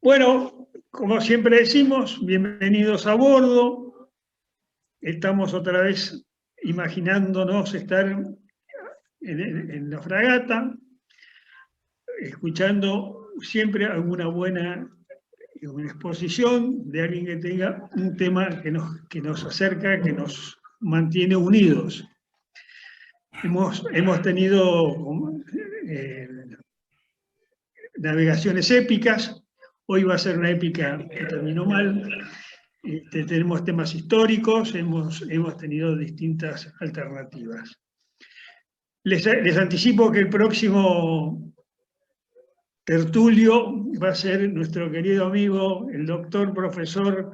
Bueno, como siempre decimos, bienvenidos a bordo. Estamos otra vez imaginándonos estar en la fragata, escuchando siempre alguna buena exposición de alguien que tenga un tema que nos acerca, que nos mantiene unidos. Hemos tenido navegaciones épicas. Hoy va a ser una épica que terminó mal. Tenemos temas históricos, hemos tenido distintas alternativas. Les anticipo que el próximo tertulio va a ser nuestro querido amigo, el doctor, profesor,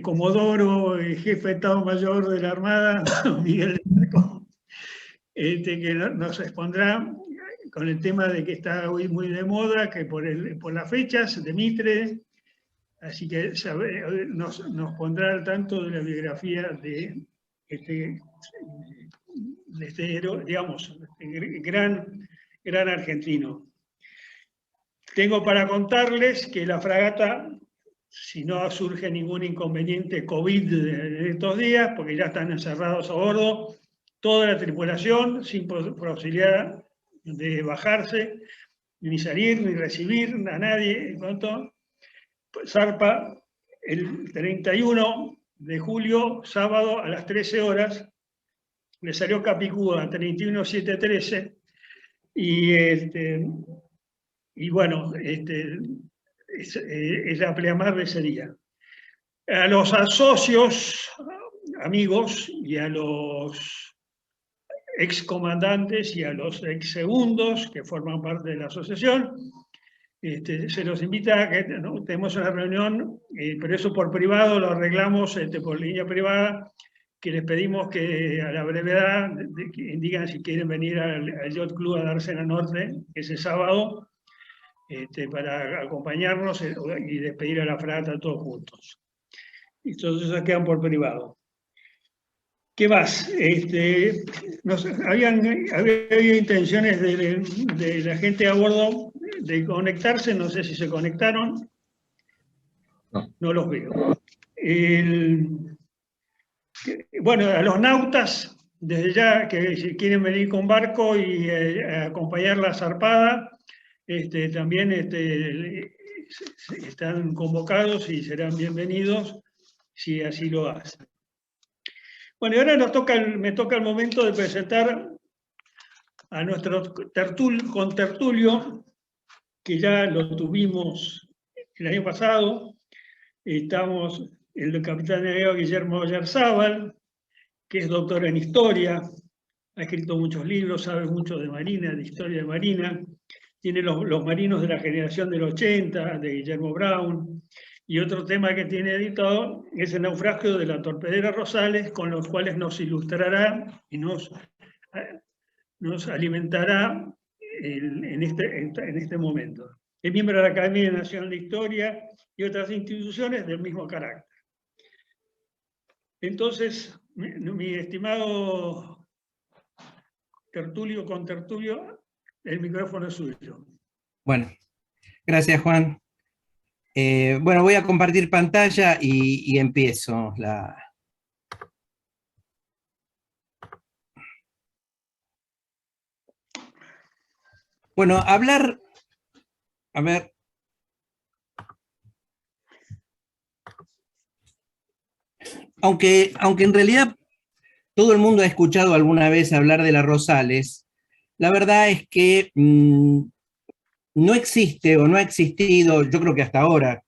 comodoro, jefe de Estado Mayor de la Armada, Miguel de Marco, que nos expondrá con el tema de que está hoy muy de moda, que por las fechas de Mitre, así que nos pondrá al tanto de la biografía de este digamos, gran argentino. Tengo para contarles que la fragata, si no surge ningún inconveniente COVID en estos días, porque ya están encerrados a bordo, toda la tripulación, sin posibilidad de bajarse, ni salir, ni recibir a nadie, pronto, zarpa el 31 de julio, sábado, a las 13 horas, le salió Capicúa 31713, y bueno, es la pleamar de ese día. A los socios, amigos, y a los excomandantes y a los exsegundos que forman parte de la asociación, se los invita a que tenemos una reunión, pero eso por privado lo arreglamos por línea privada, que les pedimos que a la brevedad que indican si quieren venir al Yacht Club a Dársena Norte ese sábado, para acompañarnos y despedir a la fragata todos juntos. Entonces se quedan por privado. ¿Qué más? Había intenciones de la gente a bordo de conectarse, no sé si se conectaron. No los veo. Bueno, a los nautas, desde ya, que si quieren venir con barco y acompañar la zarpada, también están convocados y serán bienvenidos si así lo hacen. Bueno, y ahora me toca el momento de presentar a nuestro contertulio, que ya lo tuvimos el año pasado. Estamos el capitán navegado Guillermo Oyarzábal, que es doctor en historia, ha escrito muchos libros, sabe mucho de marina, de historia de marina, tiene los marinos de la generación del 80, de Guillermo Brown, y otro tema que tiene editado es el naufragio de la torpedera Rosales, con los cuales nos ilustrará y nos alimentará en este momento. Es miembro de la Academia Nacional de Historia y otras instituciones del mismo carácter. Entonces, mi estimado contertulio, el micrófono es suyo. Bueno, gracias, Juan. Bueno, voy a compartir pantalla y empiezo la... Bueno, hablar... A ver... Aunque en realidad todo el mundo ha escuchado alguna vez hablar de la Rosales, la verdad es que no existe o no ha existido, yo creo que hasta ahora,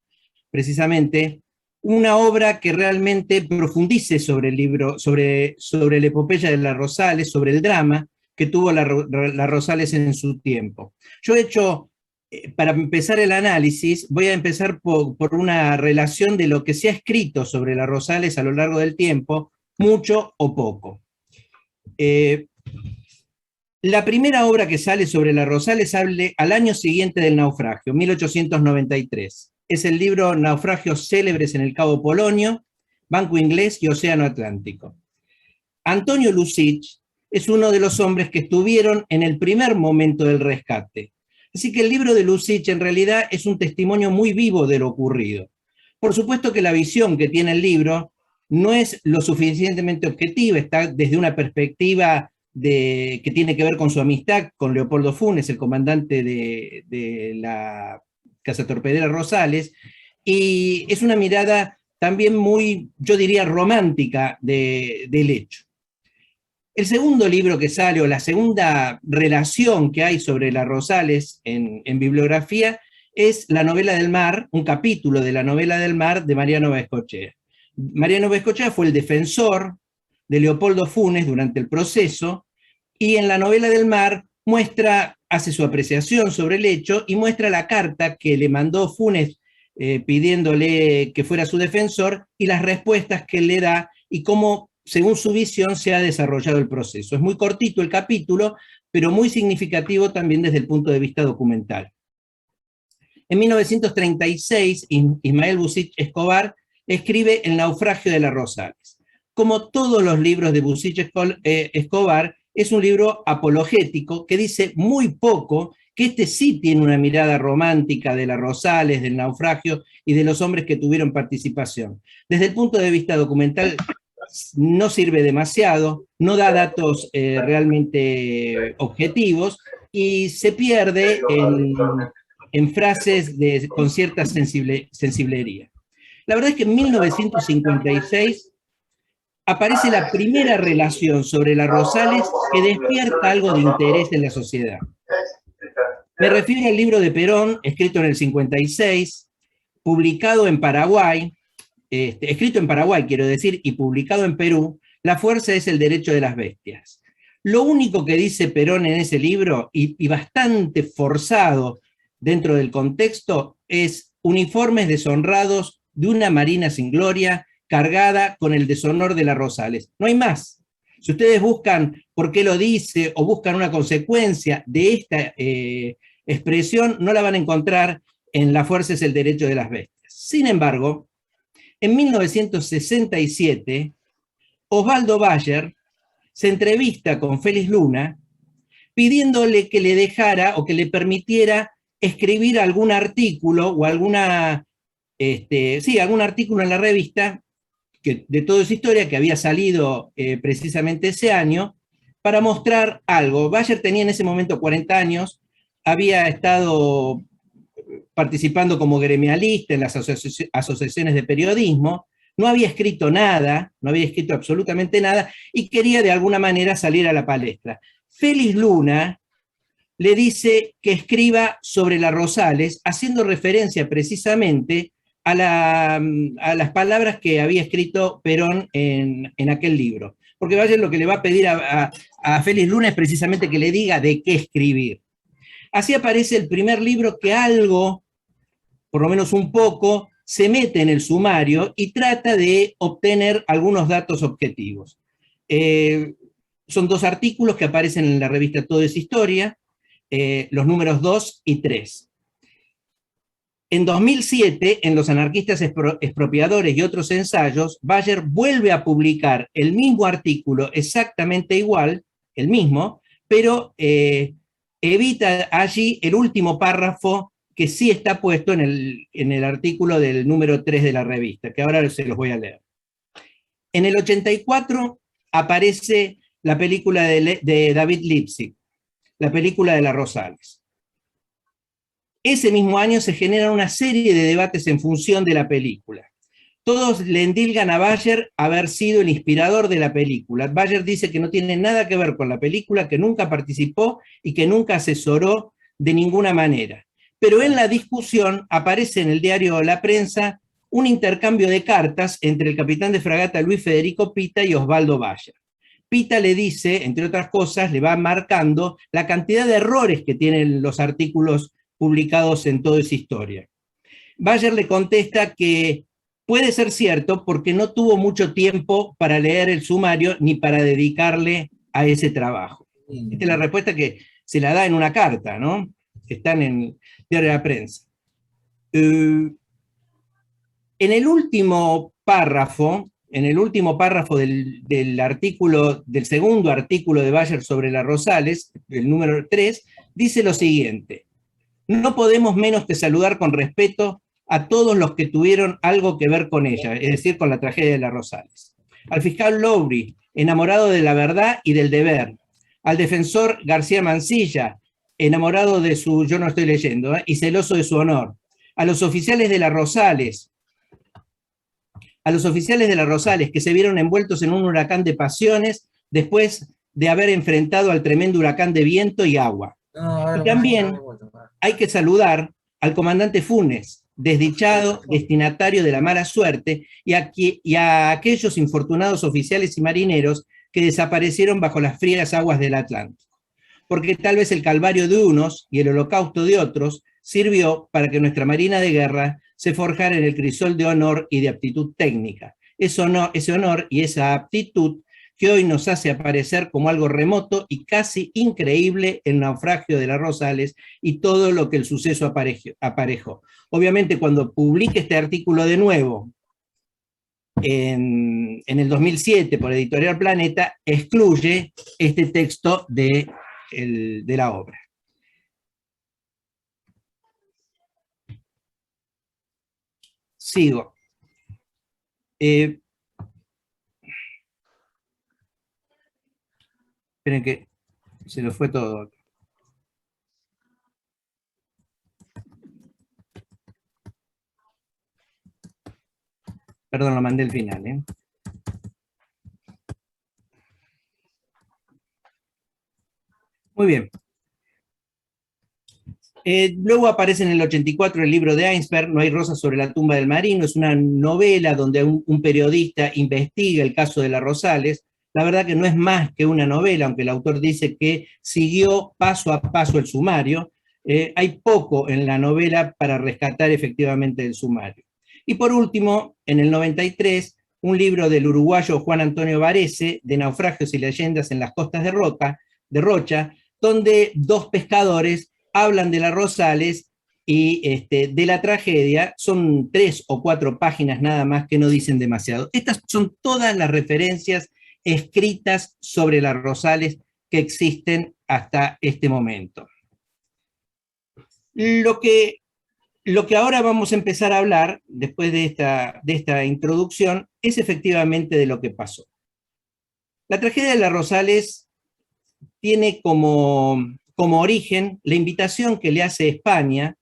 precisamente, una obra que realmente profundice sobre el libro, sobre la epopeya de la Rosales, sobre el drama que tuvo la Rosales en su tiempo. Yo he hecho, para empezar el análisis, voy a empezar por una relación de lo que se ha escrito sobre la Rosales a lo largo del tiempo, mucho o poco. La primera obra que sale sobre la Rosales sale al año siguiente del naufragio, 1893. Es el libro Naufragios célebres en el Cabo Polonio, Banco Inglés y Océano Atlántico. Antonio Lussich es uno de los hombres que estuvieron en el primer momento del rescate. Así que el libro de Lussich en realidad es un testimonio muy vivo de lo ocurrido. Por supuesto que la visión que tiene el libro no es lo suficientemente objetiva, está desde una perspectiva que tiene que ver con su amistad con Leopoldo Funes, el comandante de la Casa Torpedera Rosales, y es una mirada también muy, yo diría, romántica del hecho. El segundo libro que sale, o la segunda relación que hay sobre las Rosales en bibliografía, es La novela del mar, un capítulo de La novela del mar de Mariano Vezcochea. Mariano Vezcochea fue el defensor de Leopoldo Funes durante el proceso, y en La novela del mar hace su apreciación sobre el hecho y muestra la carta que le mandó Funes pidiéndole que fuera su defensor y las respuestas que él le da y cómo, según su visión, se ha desarrollado el proceso. Es muy cortito el capítulo, pero muy significativo también desde el punto de vista documental. En 1936, Ismael Bussich Escobar escribe El naufragio de las Rosales. Como todos los libros de Bussich Escobar, es un libro apologético que dice muy poco, que este sí tiene una mirada romántica de las Rosales, del naufragio y de los hombres que tuvieron participación. Desde el punto de vista documental no sirve demasiado, no da datos realmente objetivos y se pierde en frases con cierta sensiblería. La verdad es que en 1956 aparece la primera relación sobre las Rosales que despierta algo de interés en la sociedad. Me refiero al libro de Perón, escrito en el 56, publicado en Paraguay, escrito en Paraguay, quiero decir, y publicado en Perú, La fuerza es el derecho de las bestias. Lo único que dice Perón en ese libro, y bastante forzado dentro del contexto, es uniformes deshonrados de una marina sin gloria, cargada con el deshonor de las Rosales. No hay más. Si ustedes buscan por qué lo dice o buscan una consecuencia de esta expresión, no la van a encontrar en La fuerza es el derecho de las bestias. Sin embargo, en 1967, Osvaldo Bayer se entrevista con Félix Luna pidiéndole que le dejara o que le permitiera escribir algún artículo o algún artículo en la revista de toda esa historia que había salido precisamente ese año, para mostrar algo. Bayer tenía en ese momento 40 años, había estado participando como gremialista en las asociaciones de periodismo, no había escrito nada, no había escrito absolutamente nada, y quería de alguna manera salir a la palestra. Félix Luna le dice que escriba sobre las Rosales, haciendo referencia precisamente a las palabras que había escrito Perón en aquel libro. Porque Bayer lo que le va a pedir a Félix Luna es precisamente que le diga de qué escribir. Así aparece el primer libro que algo, por lo menos un poco, se mete en el sumario y trata de obtener algunos datos objetivos. Son 2 artículos que aparecen en la revista Todo es Historia, los números 2 y 3. En 2007, en Los anarquistas expropiadores y otros ensayos, Bayer vuelve a publicar el mismo artículo exactamente igual, el mismo, pero evita allí el último párrafo que sí está puesto en el artículo del número 3 de la revista, que ahora se los voy a leer. En el 84 aparece la película de David Lipsky, la película de las Rosales. Ese mismo año se generan una serie de debates en función de la película. Todos le endilgan a Bayer haber sido el inspirador de la película. Bayer dice que no tiene nada que ver con la película, que nunca participó y que nunca asesoró de ninguna manera. Pero en la discusión aparece en el diario La Prensa un intercambio de cartas entre el capitán de fragata Luis Federico Pita y Osvaldo Bayer. Pita le dice, entre otras cosas, le va marcando la cantidad de errores que tienen los artículos publicados en Toda esa Historia. Bayer le contesta que puede ser cierto porque no tuvo mucho tiempo para leer el sumario ni para dedicarle a ese trabajo. Esta es la respuesta que se la da en una carta, ¿no? Están en el diario de la Prensa. En el último párrafo del artículo, del segundo artículo de Bayer sobre las Rosales, el número 3, dice lo siguiente: No podemos menos que saludar con respeto a todos los que tuvieron algo que ver con ella, es decir, con la tragedia de la Rosales. Al fiscal Lowry, enamorado de la verdad y del deber. Al defensor García Mansilla, enamorado de su, yo no estoy leyendo, y celoso de su honor. A los oficiales de la Rosales, que se vieron envueltos en un huracán de pasiones después de haber enfrentado al tremendo huracán de viento y agua. Y también hay que saludar al comandante Funes, desdichado, destinatario de la mala suerte, y a aquellos infortunados oficiales y marineros que desaparecieron bajo las frías aguas del Atlántico. Porque tal vez el calvario de unos y el holocausto de otros sirvió para que nuestra Marina de Guerra se forjara en el crisol de honor y de aptitud técnica. Ese honor y esa aptitud que hoy nos hace aparecer como algo remoto y casi increíble el naufragio de la Rosales y todo lo que el suceso aparejó. Obviamente, cuando publique este artículo de nuevo en el 2007 por Editorial Planeta, excluye este texto de la obra. Sigo. Esperen que se nos fue todo. Perdón, lo mandé al final, ¿eh? Muy bien. Luego aparece en el 84 el libro de Ainsberg, No hay rosas sobre la tumba del marino. Es una novela donde un periodista investiga el caso de la Rosales. La verdad que no es más que una novela, aunque el autor dice que siguió paso a paso el sumario. Hay poco en la novela para rescatar efectivamente el sumario. Y por último, en el 93, un libro del uruguayo Juan Antonio Varese, de naufragios y leyendas en las costas de Rocha, donde dos pescadores hablan de la Rosales y de la tragedia. Son 3 o 4 páginas nada más que no dicen demasiado. Estas son todas las referencias escritas sobre la Rosales que existen hasta este momento. Lo que ahora vamos a empezar a hablar, después de esta introducción, es efectivamente de lo que pasó. La tragedia de la Rosales tiene como origen la invitación que le hace España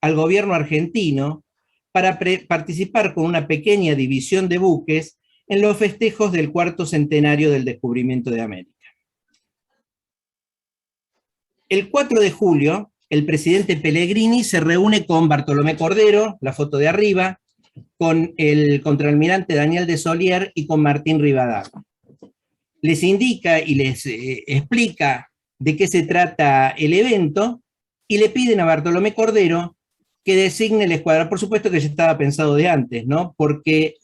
al gobierno argentino para participar con una pequeña división de buques en los festejos del 4º centenario del descubrimiento de América. El 4 de julio, el presidente Pellegrini se reúne con Bartolomé Cordero, la foto de arriba, con el contraalmirante Daniel de Solier y con Martín Rivadavia. Les indica y les explica de qué se trata el evento y le piden a Bartolomé Cordero que designe la escuadra. Por supuesto que ya estaba pensado de antes, ¿no? Porque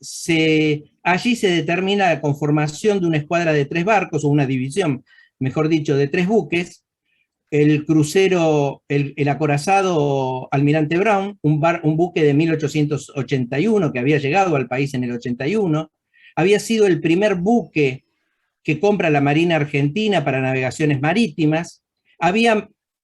allí se determina la conformación de una escuadra de 3 barcos, o una división, mejor dicho, de 3 buques. El crucero, el acorazado Almirante Brown, un buque de 1881 que había llegado al país en el 81, había sido el primer buque que compra la Marina Argentina para navegaciones marítimas.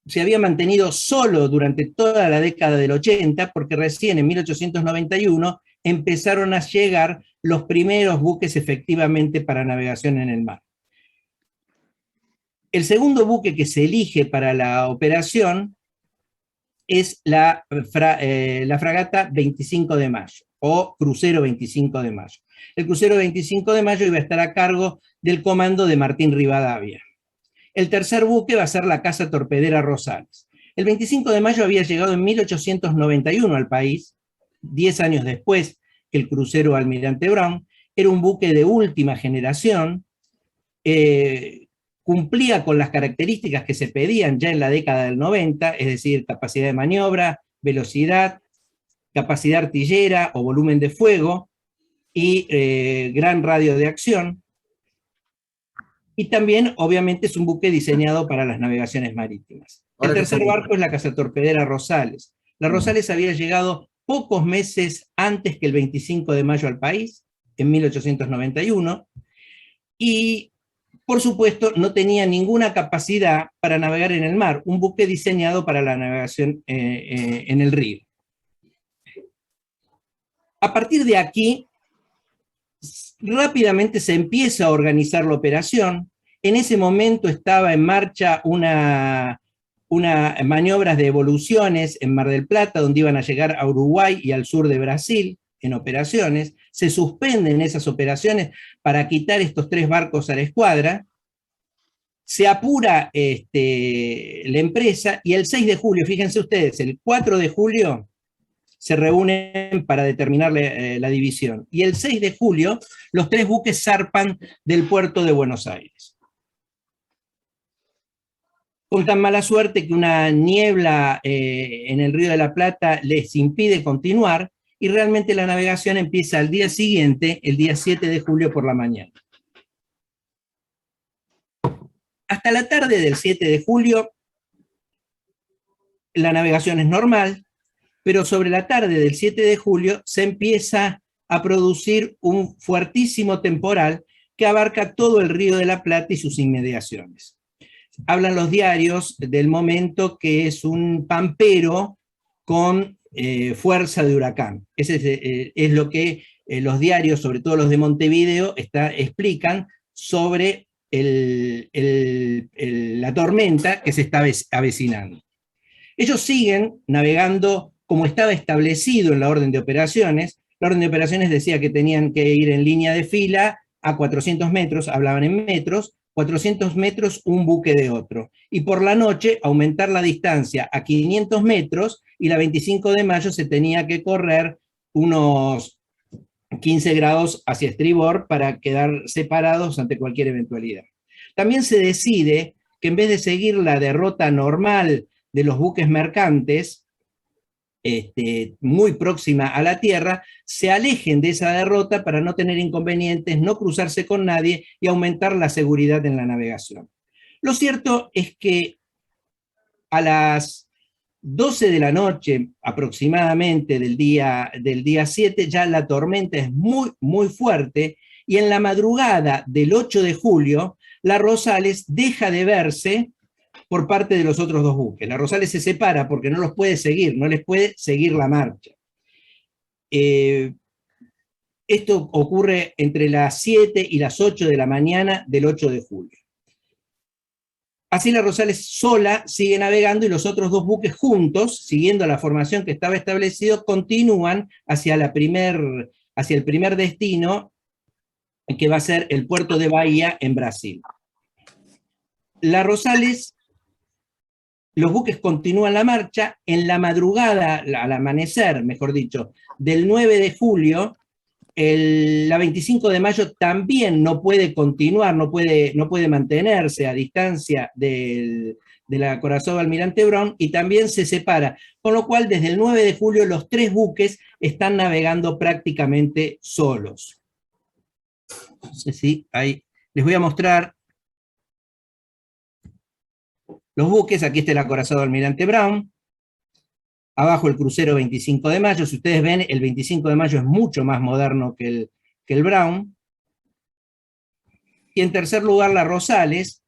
Se había mantenido solo durante toda la década del 80, porque recién en 1891 empezaron a llegar los primeros buques efectivamente para navegación en el mar. El segundo buque que se elige para la operación es la fragata 25 de mayo, o crucero 25 de mayo. El crucero 25 de mayo iba a estar a cargo del comando de Martín Rivadavia. El tercer buque va a ser la casa torpedera Rosales. El 25 de mayo había llegado en 1891 al país, 10 años después que el crucero Almirante Brown. Era un buque de última generación, cumplía con las características que se pedían ya en la década del 90, es decir, capacidad de maniobra, velocidad, capacidad artillera o volumen de fuego y gran radio de acción. Y también, obviamente, es un buque diseñado para las navegaciones marítimas. El tercer barco es la cazatorpedera Rosales. La Rosales había llegado pocos meses antes que el 25 de mayo al país, en 1891, y Por supuesto, no tenía ninguna capacidad para navegar en el mar, un buque diseñado para la navegación en el río. A partir de aquí, rápidamente se empieza a organizar la operación. En ese momento estaba en marcha una maniobras de evoluciones en Mar del Plata, donde iban a llegar a Uruguay y al sur de Brasil en operaciones. Se suspenden esas operaciones para quitar estos 3 barcos a la escuadra. Se apura la empresa y el 6 de julio, fíjense ustedes, el 4 de julio se reúnen para determinar la división. Y el 6 de julio los 3 buques zarpan del puerto de Buenos Aires. Con tan mala suerte que una niebla en el Río de la Plata les impide continuar y realmente la navegación empieza al día siguiente, el día 7 de julio por la mañana. Hasta la tarde del 7 de julio la navegación es normal, pero sobre la tarde del 7 de julio se empieza a producir un fuertísimo temporal que abarca todo el Río de la Plata y sus inmediaciones. Hablan los diarios del momento que es un pampero con fuerza de huracán. Ese es lo que los diarios, sobre todo los de Montevideo, explican sobre la tormenta que se está avecinando. Ellos siguen navegando como estaba establecido en la orden de operaciones. La orden de operaciones decía que tenían que ir en línea de fila a 400 metros, hablaban en metros, 400 metros un buque de otro. Y por la noche aumentar la distancia a 500 metros y la 25 de mayo se tenía que correr unos 15 grados hacia estribor para quedar separados ante cualquier eventualidad. También se decide que en vez de seguir la derrota normal de los buques mercantes, muy próxima a la tierra, se alejen de esa derrota para no tener inconvenientes, no cruzarse con nadie y aumentar la seguridad en la navegación. Lo cierto es que a las 12 de la noche aproximadamente del día 7 ya la tormenta es muy, muy fuerte y en la madrugada del 8 de julio la Rosales deja de verse por parte de los otros 2 buques. La Rosales se separa porque no los puede seguir, no les puede seguir la marcha. Esto ocurre entre las 7 y las 8 de la mañana del 8 de julio. Así la Rosales sola sigue navegando y los otros 2 buques juntos, siguiendo la formación que estaba establecido, continúan hacia el primer destino, que va a ser el puerto de Bahía en Brasil. La Rosales, los buques continúan la marcha. En la madrugada, al amanecer, mejor dicho, del 9 de julio, la 25 de mayo también no puede continuar, no puede mantenerse a distancia del acorazado Almirante Brown y también se separa. Con lo cual, desde el 9 de julio, los 3 buques están navegando prácticamente solos. No sé si ahí les voy a mostrar los buques. Aquí está el acorazado Almirante Brown. Abajo el crucero 25 de mayo. Si ustedes ven, el 25 de mayo es mucho más moderno que el Brown. Y en tercer lugar, la Rosales,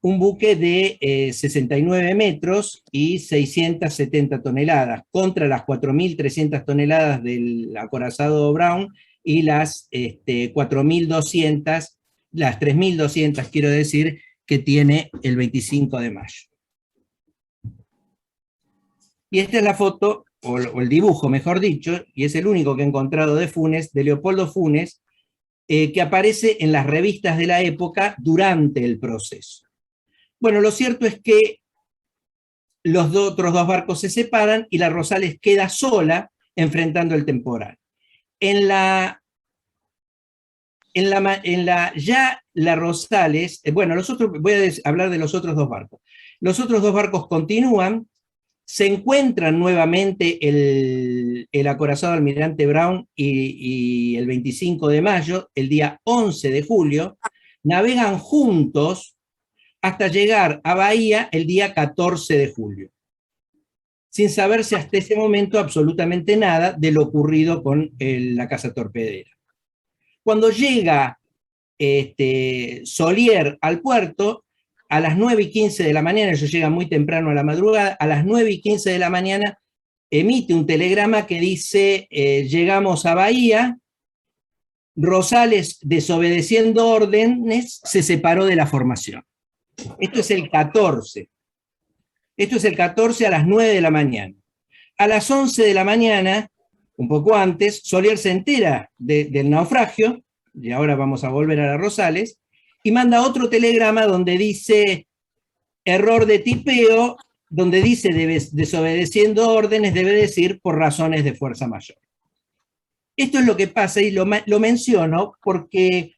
un buque de 69 metros y 670 toneladas, contra las 4.300 toneladas del acorazado Brown y las 4.200, las 3.200, quiero decir, que tiene el 25 de mayo. Y esta es la foto, o el dibujo, mejor dicho, y es el único que he encontrado de Funes, de Leopoldo Funes, que aparece en las revistas de la época durante el proceso. Bueno, lo cierto es que los otros 2 barcos se separan y la Rosales queda sola enfrentando el temporal. Ya la Rosales, bueno, voy a hablar de los otros 2 barcos. Los otros 2 barcos continúan. Se encuentran nuevamente el acorazado Almirante Brown y el 25 de mayo, el día 11 de julio, navegan juntos hasta llegar a Bahía el día 14 de julio, sin saberse hasta ese momento absolutamente nada de lo ocurrido con la casa torpedera. Cuando llega Solier al puerto, a las 9:15 de la mañana, ellos llegan muy temprano a la madrugada, a las 9:15 de la mañana emite un telegrama que dice, llegamos a Bahía, Rosales, desobedeciendo órdenes, se separó de la formación. Esto es el 14. Esto es el 14 a las 9 de la mañana. A las 11 de la mañana, un poco antes, Solier se entera del naufragio, y ahora vamos a volver a la Rosales, y manda otro telegrama donde dice, error de tipeo, donde dice desobedeciendo órdenes, debe decir por razones de fuerza mayor. Esto es lo que pasa, y lo menciono porque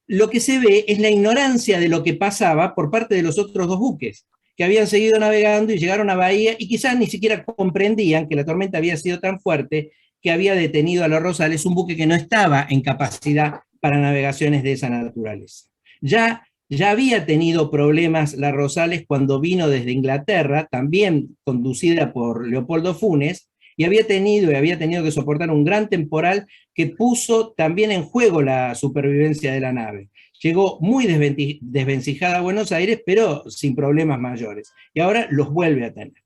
lo que se ve es la ignorancia de lo que pasaba por parte de los otros dos buques, que habían seguido navegando y llegaron a Bahía, y quizás ni siquiera comprendían que la tormenta había sido tan fuerte que había detenido a los Rosales, un buque que no estaba en capacidad para navegaciones de esa naturaleza. Ya había tenido problemas la Rosales cuando vino desde Inglaterra, también conducida por Leopoldo Funes, y había tenido que soportar un gran temporal que puso también en juego la supervivencia de la nave. Llegó muy desvencijada a Buenos Aires, pero sin problemas mayores, y ahora los vuelve a tener.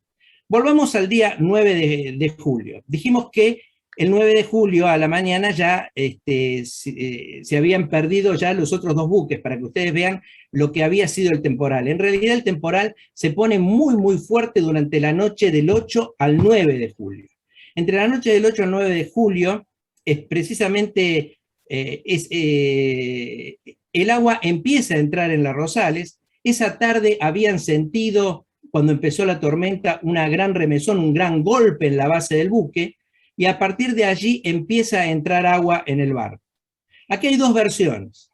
Volvamos al día 9 de julio. Dijimos que el 9 de julio a la mañana ya se habían perdido ya los otros dos buques, para que ustedes vean lo que había sido el temporal. En realidad el temporal se pone muy, muy fuerte durante la noche del 8 al 9 de julio. Entre la noche del 8 al 9 de julio, precisamente el agua empieza a entrar en las Rosales. Esa tarde habían sentido, cuando empezó la tormenta, una gran remesón, un gran golpe en la base del buque, y a partir de allí empieza a entrar agua en el barco. Aquí hay dos versiones.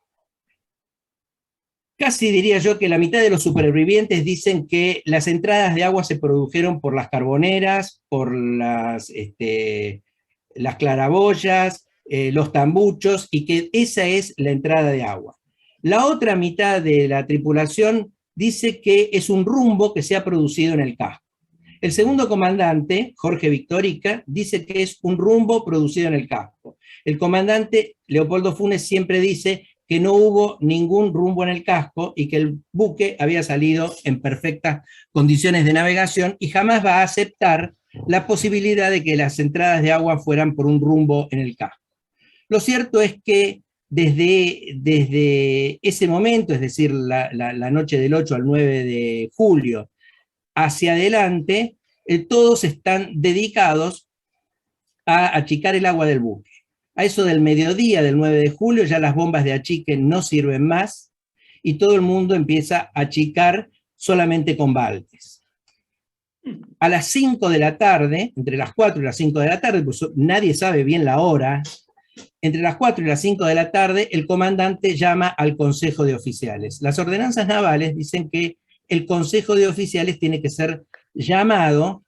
Casi diría yo que la mitad de los supervivientes dicen que las entradas de agua se produjeron por las carboneras, por las claraboyas, los tambuchos, y que esa es la entrada de agua. La otra mitad de la tripulación dice que es un rumbo que se ha producido en el casco. El segundo comandante, Jorge Victorica, dice que es un rumbo producido en el casco. El comandante Leopoldo Funes siempre dice que no hubo ningún rumbo en el casco y que el buque había salido en perfectas condiciones de navegación, y jamás va a aceptar la posibilidad de que las entradas de agua fueran por un rumbo en el casco. Lo cierto es que desde ese momento, es decir, la noche del 8 al 9 de julio, hacia adelante, todos están dedicados a achicar el agua del buque. A eso del mediodía del 9 de julio ya las bombas de achique no sirven más, y todo el mundo empieza a achicar solamente con baldes. A las 5 de la tarde, entre las 4 y las 5 de la tarde, pues nadie sabe bien la hora, entre las 4 y las 5 de la tarde, el comandante llama al Consejo de Oficiales. Las ordenanzas navales dicen que el Consejo de Oficiales tiene que ser llamado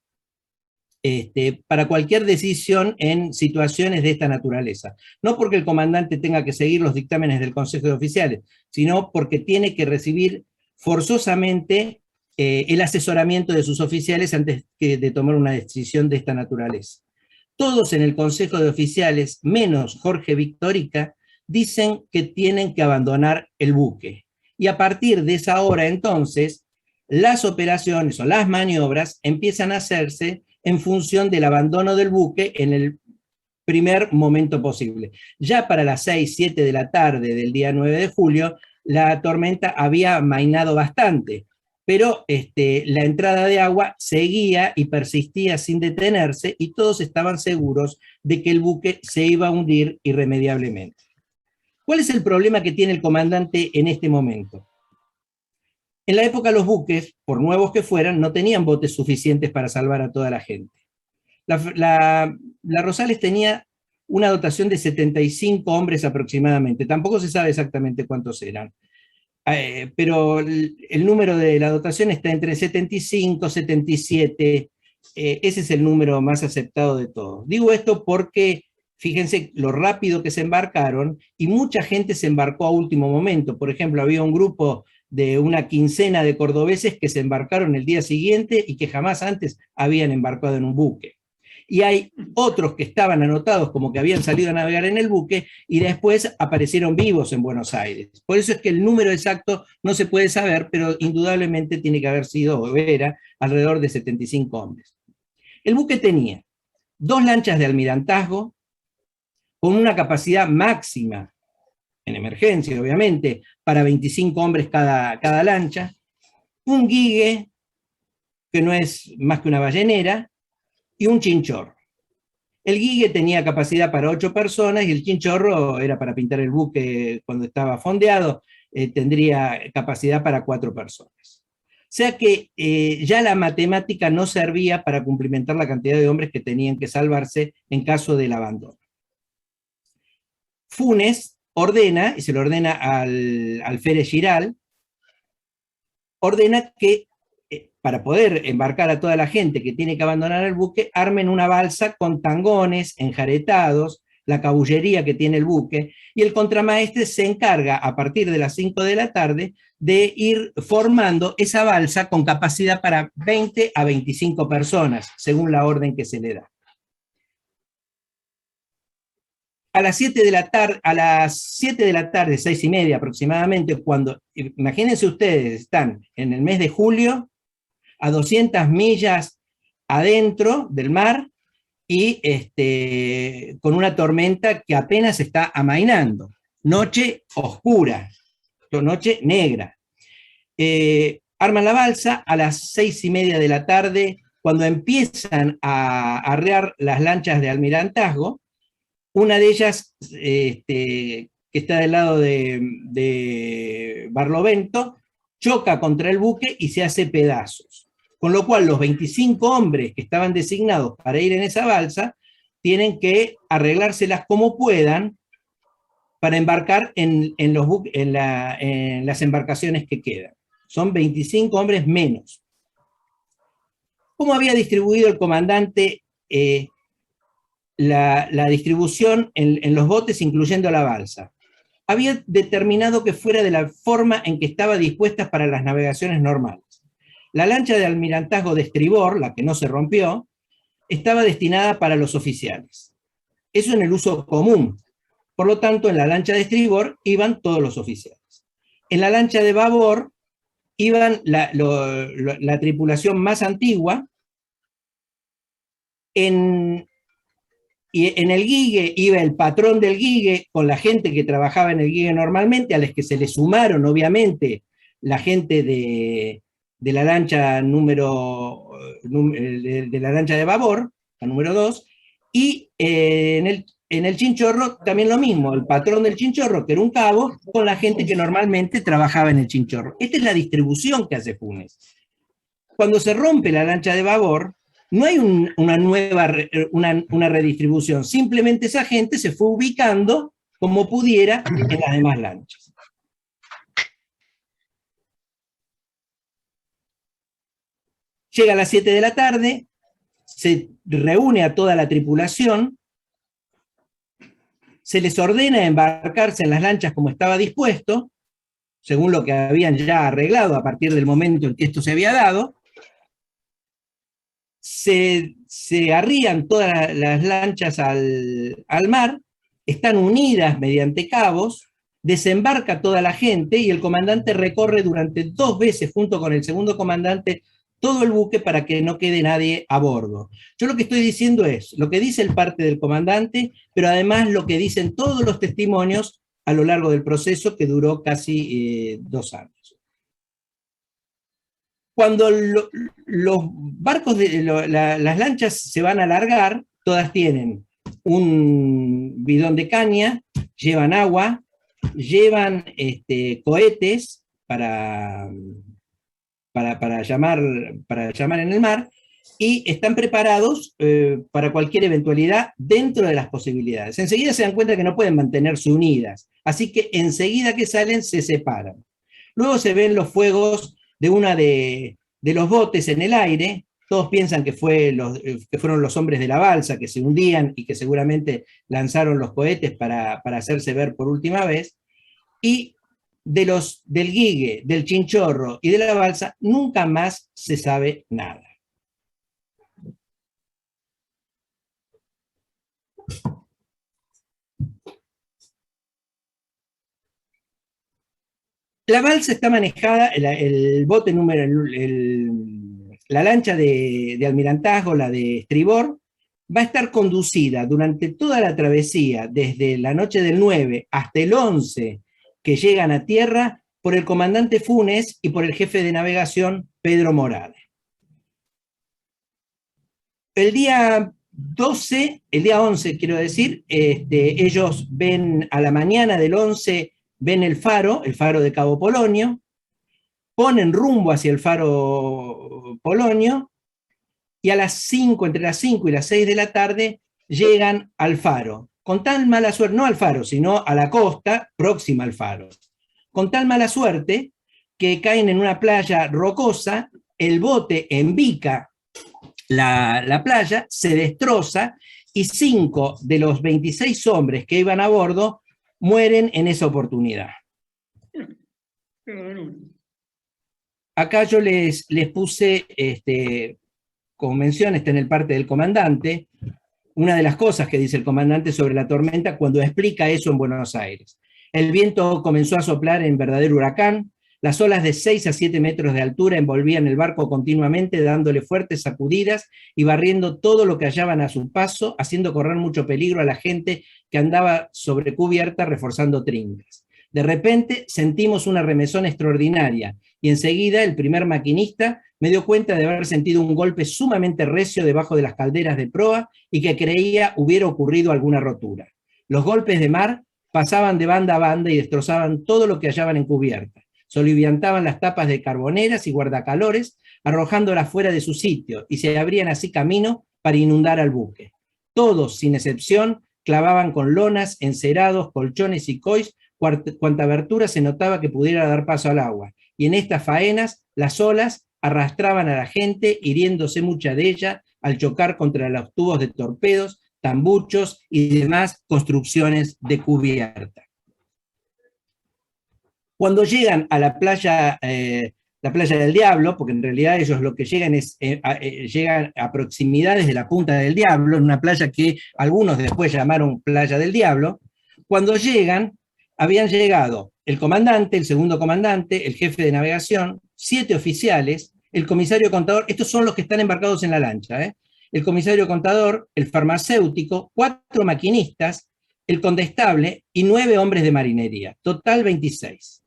para cualquier decisión en situaciones de esta naturaleza. No porque el comandante tenga que seguir los dictámenes del Consejo de Oficiales, sino porque tiene que recibir forzosamente el asesoramiento de sus oficiales antes de tomar una decisión de esta naturaleza. Todos en el Consejo de Oficiales, menos Jorge Victorica, dicen que tienen que abandonar el buque. Y a partir de esa hora, entonces, las operaciones o las maniobras empiezan a hacerse en función del abandono del buque en el primer momento posible. Ya para las 6, 7 de la tarde del día 9 de julio, la tormenta había amainado bastante, pero la entrada de agua seguía y persistía sin detenerse, y todos estaban seguros de que el buque se iba a hundir irremediablemente. ¿Cuál es el problema que tiene el comandante en este momento? En la época los buques, por nuevos que fueran, no tenían botes suficientes para salvar a toda la gente. La Rosales tenía una dotación de 75 hombres aproximadamente, tampoco se sabe exactamente cuántos eran, pero el número de la dotación está entre 75, 77, ese es el número más aceptado de todos. Digo esto porque fíjense lo rápido que se embarcaron, y mucha gente se embarcó a último momento. Por ejemplo, había un grupo de una quincena de cordobeses que se embarcaron el día siguiente y que jamás antes habían embarcado en un buque. y hay otros que estaban anotados como que habían salido a navegar en el buque y después aparecieron vivos en Buenos Aires. Por eso es que el número exacto no se puede saber, pero indudablemente tiene que haber sido, o era, alrededor de 75 hombres. El buque tenía 2 lanchas de almirantazgo con una capacidad máxima, en emergencia obviamente, para 25 hombres cada lancha, un guigue, que no es más que una ballenera, y un chinchorro. El guigue tenía capacidad para 8 personas y el chinchorro era para pintar el buque cuando estaba fondeado, tendría capacidad para 4 personas. O sea que ya la matemática no servía para cumplimentar la cantidad de hombres que tenían que salvarse en caso del abandono. Funes ordena, y se lo ordena al alférez Giral, ordena que para poder embarcar a toda la gente que tiene que abandonar el buque, armen una balsa con tangones enjaretados, la cabullería que tiene el buque, y el contramaestre se encarga a partir de las 5 de la tarde de ir formando esa balsa con capacidad para 20 a 25 personas, según la orden que se le da. A las 7 de la tarde, 6:30 aproximadamente, cuando, imagínense ustedes, están en el mes de julio, a 200 millas adentro del mar y con una tormenta que apenas está amainando. Noche oscura, noche negra. Arman la balsa a las 6:30 de la tarde, cuando empiezan a arrear las lanchas de almirantazgo. Una de ellas, que está del lado de Barlovento, choca contra el buque y se hace pedazos. Con lo cual, los 25 hombres que estaban designados para ir en esa balsa tienen que arreglárselas como puedan para embarcar en las embarcaciones que quedan. Son 25 hombres menos. ¿Cómo había distribuido el comandante la distribución en los botes, incluyendo la balsa? Había determinado que fuera de la forma en que estaba dispuesta para las navegaciones normales. La lancha de almirantazgo de estribor, la que no se rompió, estaba destinada para los oficiales. Eso en el uso común. Por lo tanto, en la lancha de estribor iban todos los oficiales. En la lancha de babor iban la tripulación más antigua. Y en el guigue iba el patrón del guigue con la gente que trabajaba en el guigue normalmente, a los que se le sumaron, obviamente, la gente de la lancha de la lancha de babor, la número 2, y en el chinchorro también lo mismo, el patrón del chinchorro, que era un cabo, con la gente que normalmente trabajaba en el chinchorro. Esta es la distribución que hace Funes. Cuando se rompe la lancha de babor, no hay una redistribución, simplemente esa gente se fue ubicando como pudiera en las demás lanchas. Llega a las 7 de la tarde, se reúne a toda la tripulación, se les ordena embarcarse en las lanchas como estaba dispuesto, según lo que habían ya arreglado a partir del momento en que esto se había dado. Se arrían todas las lanchas al mar, están unidas mediante cabos, desembarca toda la gente y el comandante recorre durante 2 veces junto con el segundo comandante todo el buque para que no quede nadie a bordo. Yo lo que estoy diciendo es lo que dice el parte del comandante, pero además lo que dicen todos los testimonios a lo largo del proceso, que duró casi 2 años. Cuando los barcos, las lanchas se van a largar, todas tienen un bidón de caña, llevan agua, llevan cohetes para llamar en el mar, y están preparados para cualquier eventualidad dentro de las posibilidades. Enseguida se dan cuenta que no pueden mantenerse unidas, así que enseguida que salen se separan. Luego se ven los fuegos de una de los botes en el aire. Todos piensan que fueron los hombres de la balsa que se hundían y que seguramente lanzaron los cohetes para hacerse ver por última vez. Y del guigue, del chinchorro y de la balsa nunca más se sabe nada. La balsa está manejada, el bote número, la lancha de almirantazgo, la de estribor, va a estar conducida durante toda la travesía, desde la noche del 9 hasta el 11 que llegan a tierra, por el comandante Funes y por el jefe de navegación, Pedro Morales. El día 11, quiero decir, ellos ven a la mañana del 11, ven el faro de Cabo Polonio, ponen rumbo hacia el faro Polonio, y a las 5, entre las 5 y las 6 de la tarde, llegan al faro. Con tal mala suerte, no al faro, sino a la costa próxima al faro. Con tal mala suerte que caen en una playa rocosa, el bote embica la playa, se destroza, y 5 de los 26 hombres que iban a bordo mueren en esa oportunidad. Acá yo les puse, como mención, está en el parte del comandante, una de las cosas que dice el comandante sobre la tormenta cuando explica eso en Buenos Aires. El viento comenzó a soplar en verdadero huracán, las olas de 6 a 7 metros de altura envolvían el barco continuamente, dándole fuertes sacudidas y barriendo todo lo que hallaban a su paso, haciendo correr mucho peligro a la gente que andaba sobre cubierta reforzando trincas. De repente sentimos una remesón extraordinaria y enseguida el primer maquinista me dio cuenta de haber sentido un golpe sumamente recio debajo de las calderas de proa y que creía hubiera ocurrido alguna rotura. Los golpes de mar pasaban de banda a banda y destrozaban todo lo que hallaban en cubierta. Soliviantaban las tapas de carboneras y guardacalores, arrojándolas fuera de su sitio, y se abrían así camino para inundar al buque. Todos, sin excepción, clavaban con lonas, encerados, colchones y cois cuanta abertura se notaba que pudiera dar paso al agua, y en estas faenas las olas arrastraban a la gente, hiriéndose mucha de ella al chocar contra los tubos de torpedos, tambuchos y demás construcciones de cubierta. Cuando llegan a la playa del Diablo, porque en realidad ellos lo que llegan es llegan a proximidades de la Punta del Diablo, en una playa que algunos después llamaron Playa del Diablo. Cuando llegan, habían llegado el comandante, el segundo comandante, el jefe de navegación, 7 oficiales, el comisario contador, estos son los que están embarcados en la lancha, el comisario contador, el farmacéutico, 4 maquinistas, el condestable y 9 hombres de marinería, total 26.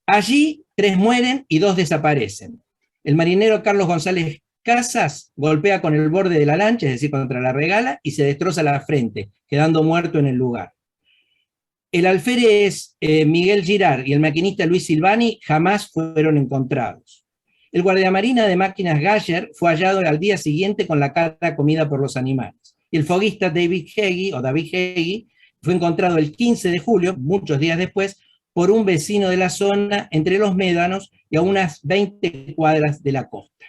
Allí 3 mueren y 2 desaparecen. El marinero Carlos González Casas golpea con el borde de la lancha, es decir, contra la regala, y se destroza la frente, quedando muerto en el lugar. El alférez Miguel Girard y el maquinista Luis Silvani jamás fueron encontrados. El guardiamarina de máquinas Galler fue hallado al día siguiente con la cara comida por los animales. Y el foguista David Heggie fue encontrado el 15 de julio, muchos días después, por un vecino de la zona entre los médanos y a unas 20 cuadras de la costa.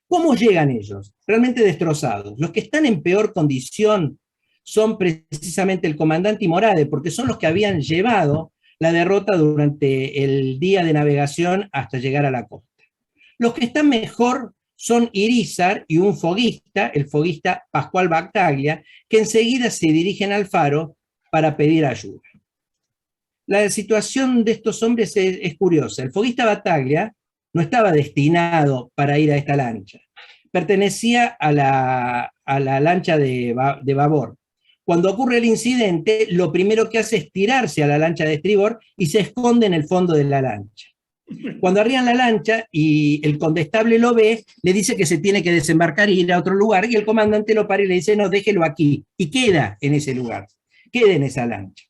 ¿Cómo llegan ellos? Realmente destrozados. Los que están en peor condición son precisamente el comandante y Morade, porque son los que habían llevado la derrota durante el día de navegación hasta llegar a la costa. Los que están mejor son Irízar y un foguista, el foguista Pascual Battaglia, que enseguida se dirigen al faro para pedir ayuda. La situación de estos hombres es curiosa. El foguista Battaglia no estaba destinado para ir a esta lancha. Pertenecía a la lancha de babor. Cuando ocurre el incidente, lo primero que hace es tirarse a la lancha de estribor y se esconde en el fondo de la lancha. Cuando arriban la lancha y el condestable lo ve, le dice que se tiene que desembarcar y ir a otro lugar, y el comandante lo para y le dice, no, déjelo aquí, y queda en ese lugar, queda en esa lancha.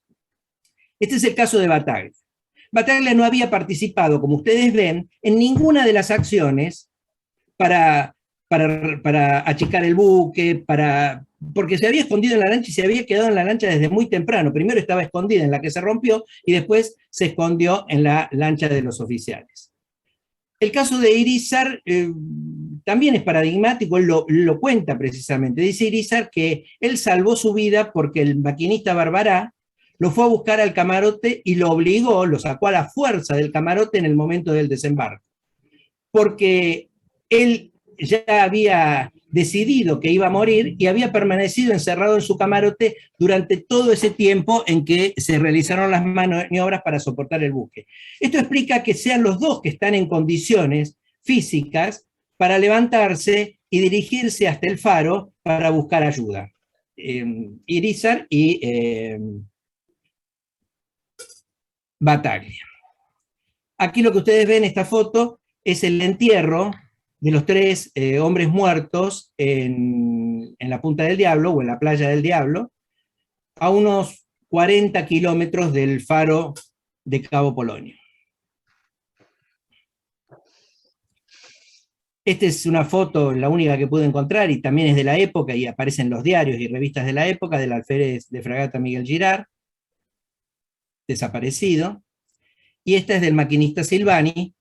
Este es el caso de Battaglia. Battaglia no había participado, como ustedes ven, en ninguna de las acciones para achicar el buque, porque se había escondido en la lancha y se había quedado en la lancha desde muy temprano. Primero estaba escondida en la que se rompió y después se escondió en la lancha de los oficiales. El caso de Irízar también es paradigmático, él lo cuenta precisamente. Dice Irízar que él salvó su vida porque el maquinista Barbará lo fue a buscar al camarote y lo sacó a la fuerza del camarote en el momento del desembarco. Porque él ya había decidido que iba a morir y había permanecido encerrado en su camarote durante todo ese tiempo en que se realizaron las maniobras para soportar el buque. Esto explica que sean los dos que están en condiciones físicas para levantarse y dirigirse hasta el faro para buscar ayuda. Irizar y Battaglia. Aquí lo que ustedes ven en esta foto es el entierro de los 3 hombres muertos en la Punta del Diablo, o en la Playa del Diablo, a unos 40 kilómetros del faro de Cabo Polonio. Esta es una foto, la única que pude encontrar, y también es de la época, y aparece en los diarios y revistas de la época, del alférez de fragata Miguel Girard, desaparecido. Y esta es del maquinista Silvani,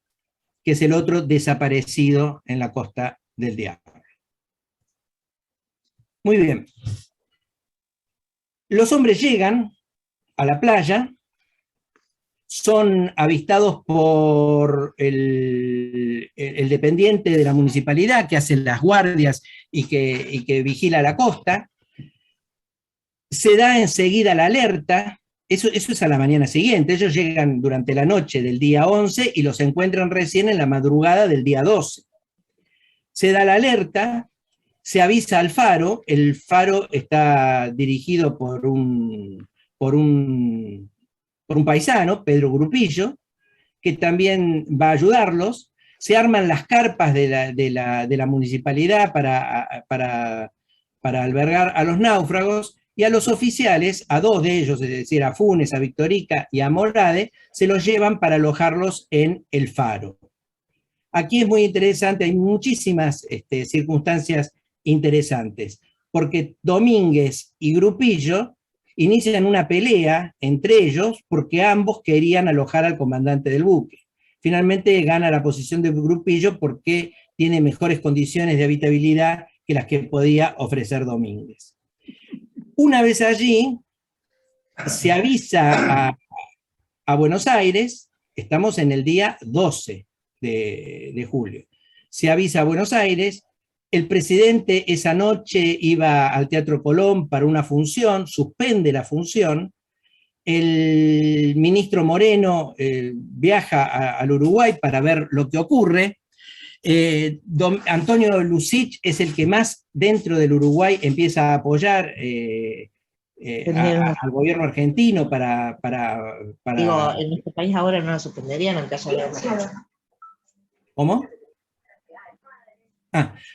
que es el otro desaparecido en la Costa del Diablo. Muy bien. Los hombres llegan a la playa, son avistados por el dependiente de la municipalidad que hace las guardias y que vigila la costa. Se da enseguida la alerta. Eso es a la mañana siguiente. Ellos llegan durante la noche del día 11 y los encuentran recién en la madrugada del día 12. Se da la alerta, se avisa al faro. El faro está dirigido por un paisano, Pedro Grupillo, que también va a ayudarlos. Se arman las carpas de la municipalidad para albergar a los náufragos, y a los oficiales, a 2 de ellos, es decir, a Funes, a Victorica y a Morade, se los llevan para alojarlos en el faro. Aquí es muy interesante, hay muchísimas circunstancias interesantes, porque Domínguez y Grupillo inician una pelea entre ellos porque ambos querían alojar al comandante del buque. Finalmente gana la posición de Grupillo porque tiene mejores condiciones de habitabilidad que las que podía ofrecer Domínguez. Una vez allí, se avisa a Buenos Aires, estamos en el día 12 de julio, se avisa a Buenos Aires, el presidente esa noche iba al Teatro Colón para una función, suspende la función, el ministro Moreno viaja al Uruguay para ver lo que ocurre. Antonio Lucich es el que más dentro del Uruguay empieza a apoyar al gobierno argentino para... Digo, en nuestro país ahora no lo suspenderían en caso de guerra. ¿Cómo?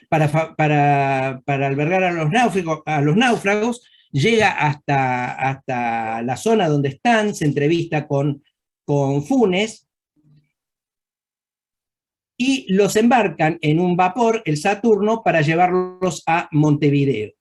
Para albergar a los náufragos, llega hasta la zona donde están, se entrevista con Funes, y los embarcan en un vapor, el Saturno, para llevarlos a Montevideo.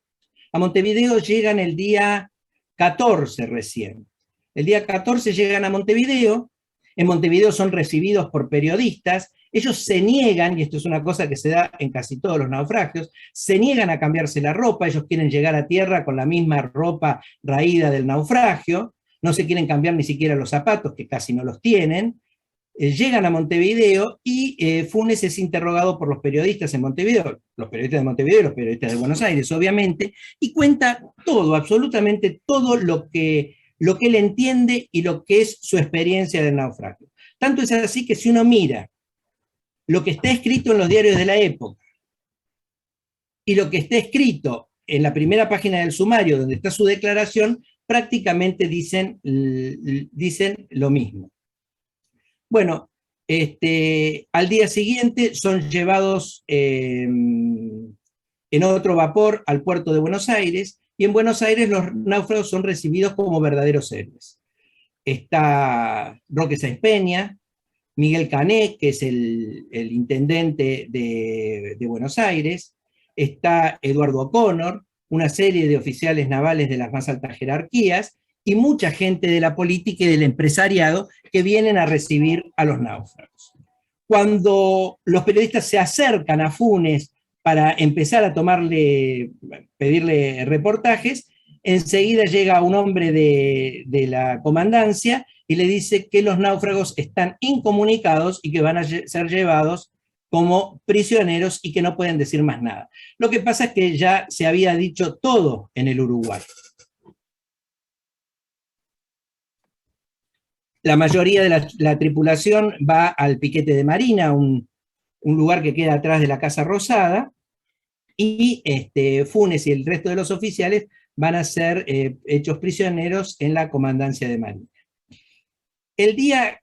A Montevideo llegan el día 14 recién. El día 14 llegan a Montevideo. En Montevideo son recibidos por periodistas. Ellos se niegan, y esto es una cosa que se da en casi todos los naufragios, se niegan a cambiarse la ropa. Ellos quieren llegar a tierra con la misma ropa raída del naufragio. No se quieren cambiar ni siquiera los zapatos, que casi no los tienen. Llegan a Montevideo y Funes es interrogado por los periodistas en Montevideo, los periodistas de Montevideo y los periodistas de Buenos Aires, obviamente, y cuenta todo, absolutamente todo lo que él entiende y lo que es su experiencia del naufragio. Tanto es así que si uno mira lo que está escrito en los diarios de la época y lo que está escrito en la primera página del sumario, donde está su declaración, prácticamente dicen lo mismo. Bueno, al día siguiente son llevados en otro vapor al puerto de Buenos Aires, y en Buenos Aires los náufragos son recibidos como verdaderos héroes. Está Roque Sáenz Peña, Miguel Cané, que es el intendente de Buenos Aires, está Eduardo O'Connor, una serie de oficiales navales de las más altas jerarquías, y mucha gente de la política y del empresariado que vienen a recibir a los náufragos. Cuando los periodistas se acercan a Funes para empezar a pedirle reportajes, enseguida llega un hombre de la comandancia y le dice que los náufragos están incomunicados y que van a ser llevados como prisioneros y que no pueden decir más nada. Lo que pasa es que ya se había dicho todo en el Uruguay. La mayoría de la tripulación va al piquete de marina, un lugar que queda atrás de la Casa Rosada, y Funes y el resto de los oficiales van a ser hechos prisioneros en la comandancia de marina. El día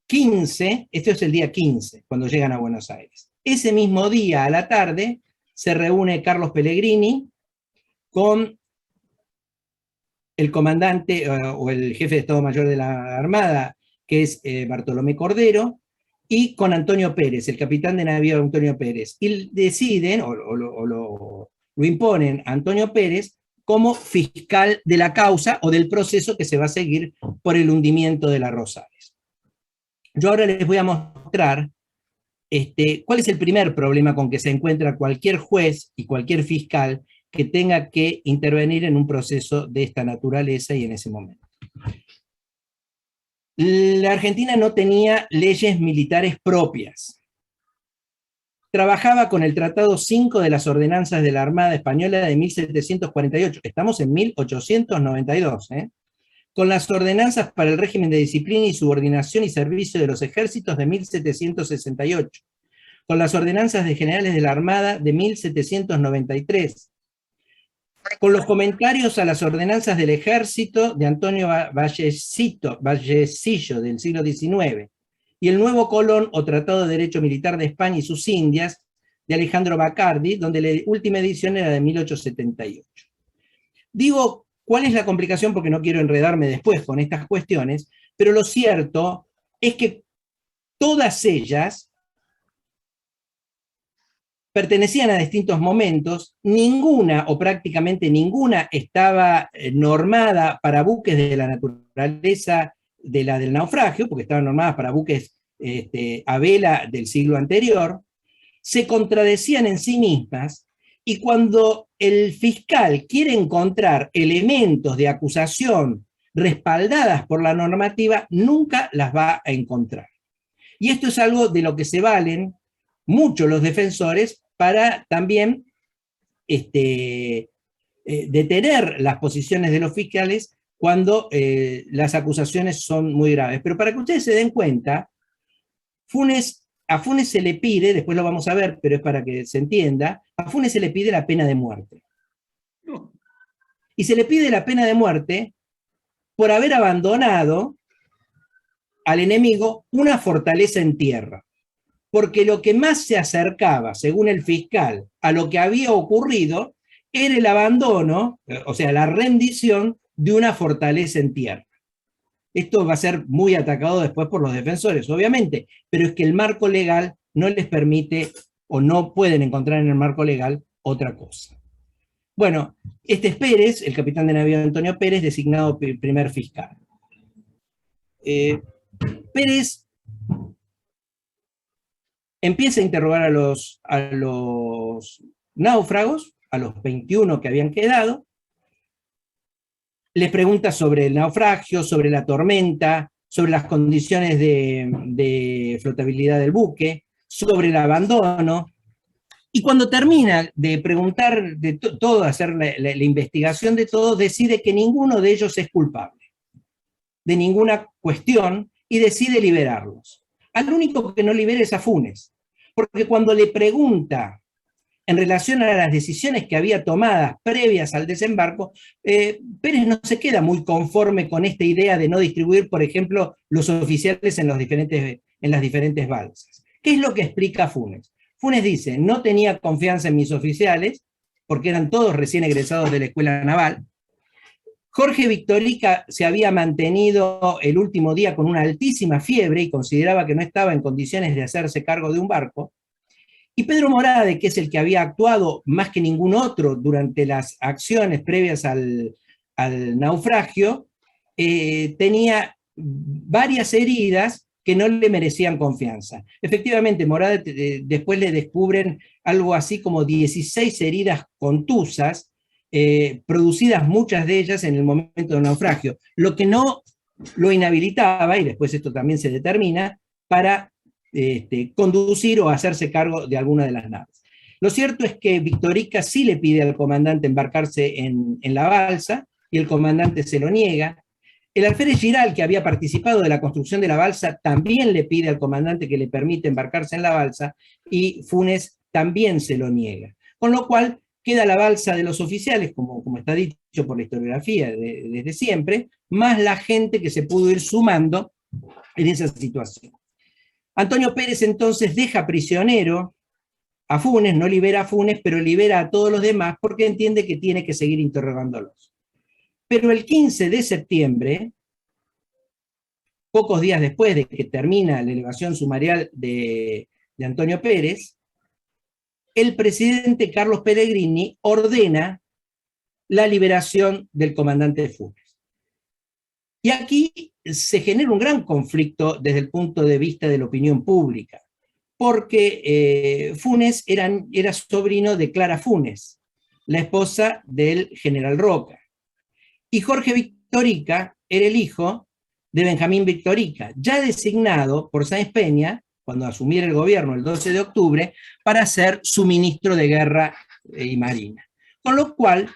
15, esto es el día 15, cuando llegan a Buenos Aires. Ese mismo día, a la tarde, se reúne Carlos Pellegrini con el comandante o el jefe de Estado Mayor de la Armada, que es Bartolomé Cordero, y con Antonio Pérez, el capitán de navío Antonio Pérez. Y deciden, o lo imponen a Antonio Pérez como fiscal de la causa o del proceso que se va a seguir por el hundimiento de la Rosales. Yo ahora les voy a mostrar cuál es el primer problema con que se encuentra cualquier juez y cualquier fiscal que tenga que intervenir en un proceso de esta naturaleza y en ese momento. La Argentina no tenía leyes militares propias. Trabajaba con el Tratado 5 de las Ordenanzas de la Armada Española de 1748. Estamos en 1892, con las ordenanzas para el régimen de disciplina y subordinación y servicio de los ejércitos de 1768, con las ordenanzas de generales de la Armada de 1793, con los comentarios a las ordenanzas del ejército de Antonio Vallecillo del siglo XIX, y el Nuevo Colón o Tratado de Derecho Militar de España y sus Indias de Alejandro Bacardi, donde la última edición era de 1878. Digo, ¿cuál es la complicación? Porque no quiero enredarme después con estas cuestiones, pero lo cierto es que todas ellas pertenecían a distintos momentos, ninguna o prácticamente ninguna estaba normada para buques de la naturaleza de la del naufragio, porque estaban normadas para buques a vela del siglo anterior, se contradecían en sí mismas, y cuando el fiscal quiere encontrar elementos de acusación respaldadas por la normativa, nunca las va a encontrar. Y esto es algo de lo que se valen mucho los defensores para también detener las posiciones de los fiscales cuando las acusaciones son muy graves. Pero para que ustedes se den cuenta, a Funes se le pide, después lo vamos a ver, pero es para que se entienda, a Funes se le pide la pena de muerte. Y se le pide la pena de muerte por haber abandonado al enemigo una fortaleza en tierra. Porque lo que más se acercaba, según el fiscal, a lo que había ocurrido, era el abandono, o sea, la rendición de una fortaleza en tierra. Esto va a ser muy atacado después por los defensores, obviamente, pero es que el marco legal no les permite o no pueden encontrar en el marco legal otra cosa. Bueno, este es Pérez, el capitán de navío Antonio Pérez, designado primer fiscal. Pérez empieza a interrogar a los náufragos, a los 21 que habían quedado, les pregunta sobre el naufragio, sobre la tormenta, sobre las condiciones de flotabilidad del buque, sobre el abandono, y cuando termina de preguntar de todo, hacer la investigación de todo, decide que ninguno de ellos es culpable de ninguna cuestión y decide liberarlos. Al único que no libera es a Funes, porque cuando le pregunta en relación a las decisiones que había tomadas previas al desembarco, Pérez no se queda muy conforme con esta idea de no distribuir, por ejemplo, los oficiales en las diferentes balsas. ¿Qué es lo que explica Funes? Funes dice, no tenía confianza en mis oficiales, porque eran todos recién egresados de la Escuela Naval. Jorge Victorica se había mantenido el último día con una altísima fiebre y consideraba que no estaba en condiciones de hacerse cargo de un barco. Y Pedro Morade, que es el que había actuado más que ningún otro durante las acciones previas al naufragio, tenía varias heridas que no le merecían confianza. Efectivamente, Morade después le descubren algo así como 16 heridas contusas, producidas muchas de ellas en el momento del naufragio, lo que no lo inhabilitaba, y después esto también se determina, para conducir o hacerse cargo de alguna de las naves. Lo cierto es que Victorica sí le pide al comandante embarcarse en la balsa, y el comandante se lo niega. El alférez Giral, que había participado de la construcción de la balsa, también le pide al comandante que le permita embarcarse en la balsa, y Funes también se lo niega. Con lo cual queda la balsa de los oficiales, como está dicho por la historiografía desde siempre, más la gente que se pudo ir sumando en esa situación. Antonio Pérez entonces deja prisionero a Funes, no libera a Funes, pero libera a todos los demás porque entiende que tiene que seguir interrogándolos. Pero el 15 de septiembre, pocos días después de que termina la elevación sumarial de Antonio Pérez, el presidente Carlos Pellegrini ordena la liberación del comandante Funes. Y aquí se genera un gran conflicto desde el punto de vista de la opinión pública, porque Funes era sobrino de Clara Funes, la esposa del general Roca. Y Jorge Victorica era el hijo de Benjamín Victorica, ya designado por Sáenz Peña, cuando asumiera el gobierno el 12 de octubre, para ser su ministro de Guerra y Marina. Con lo cual,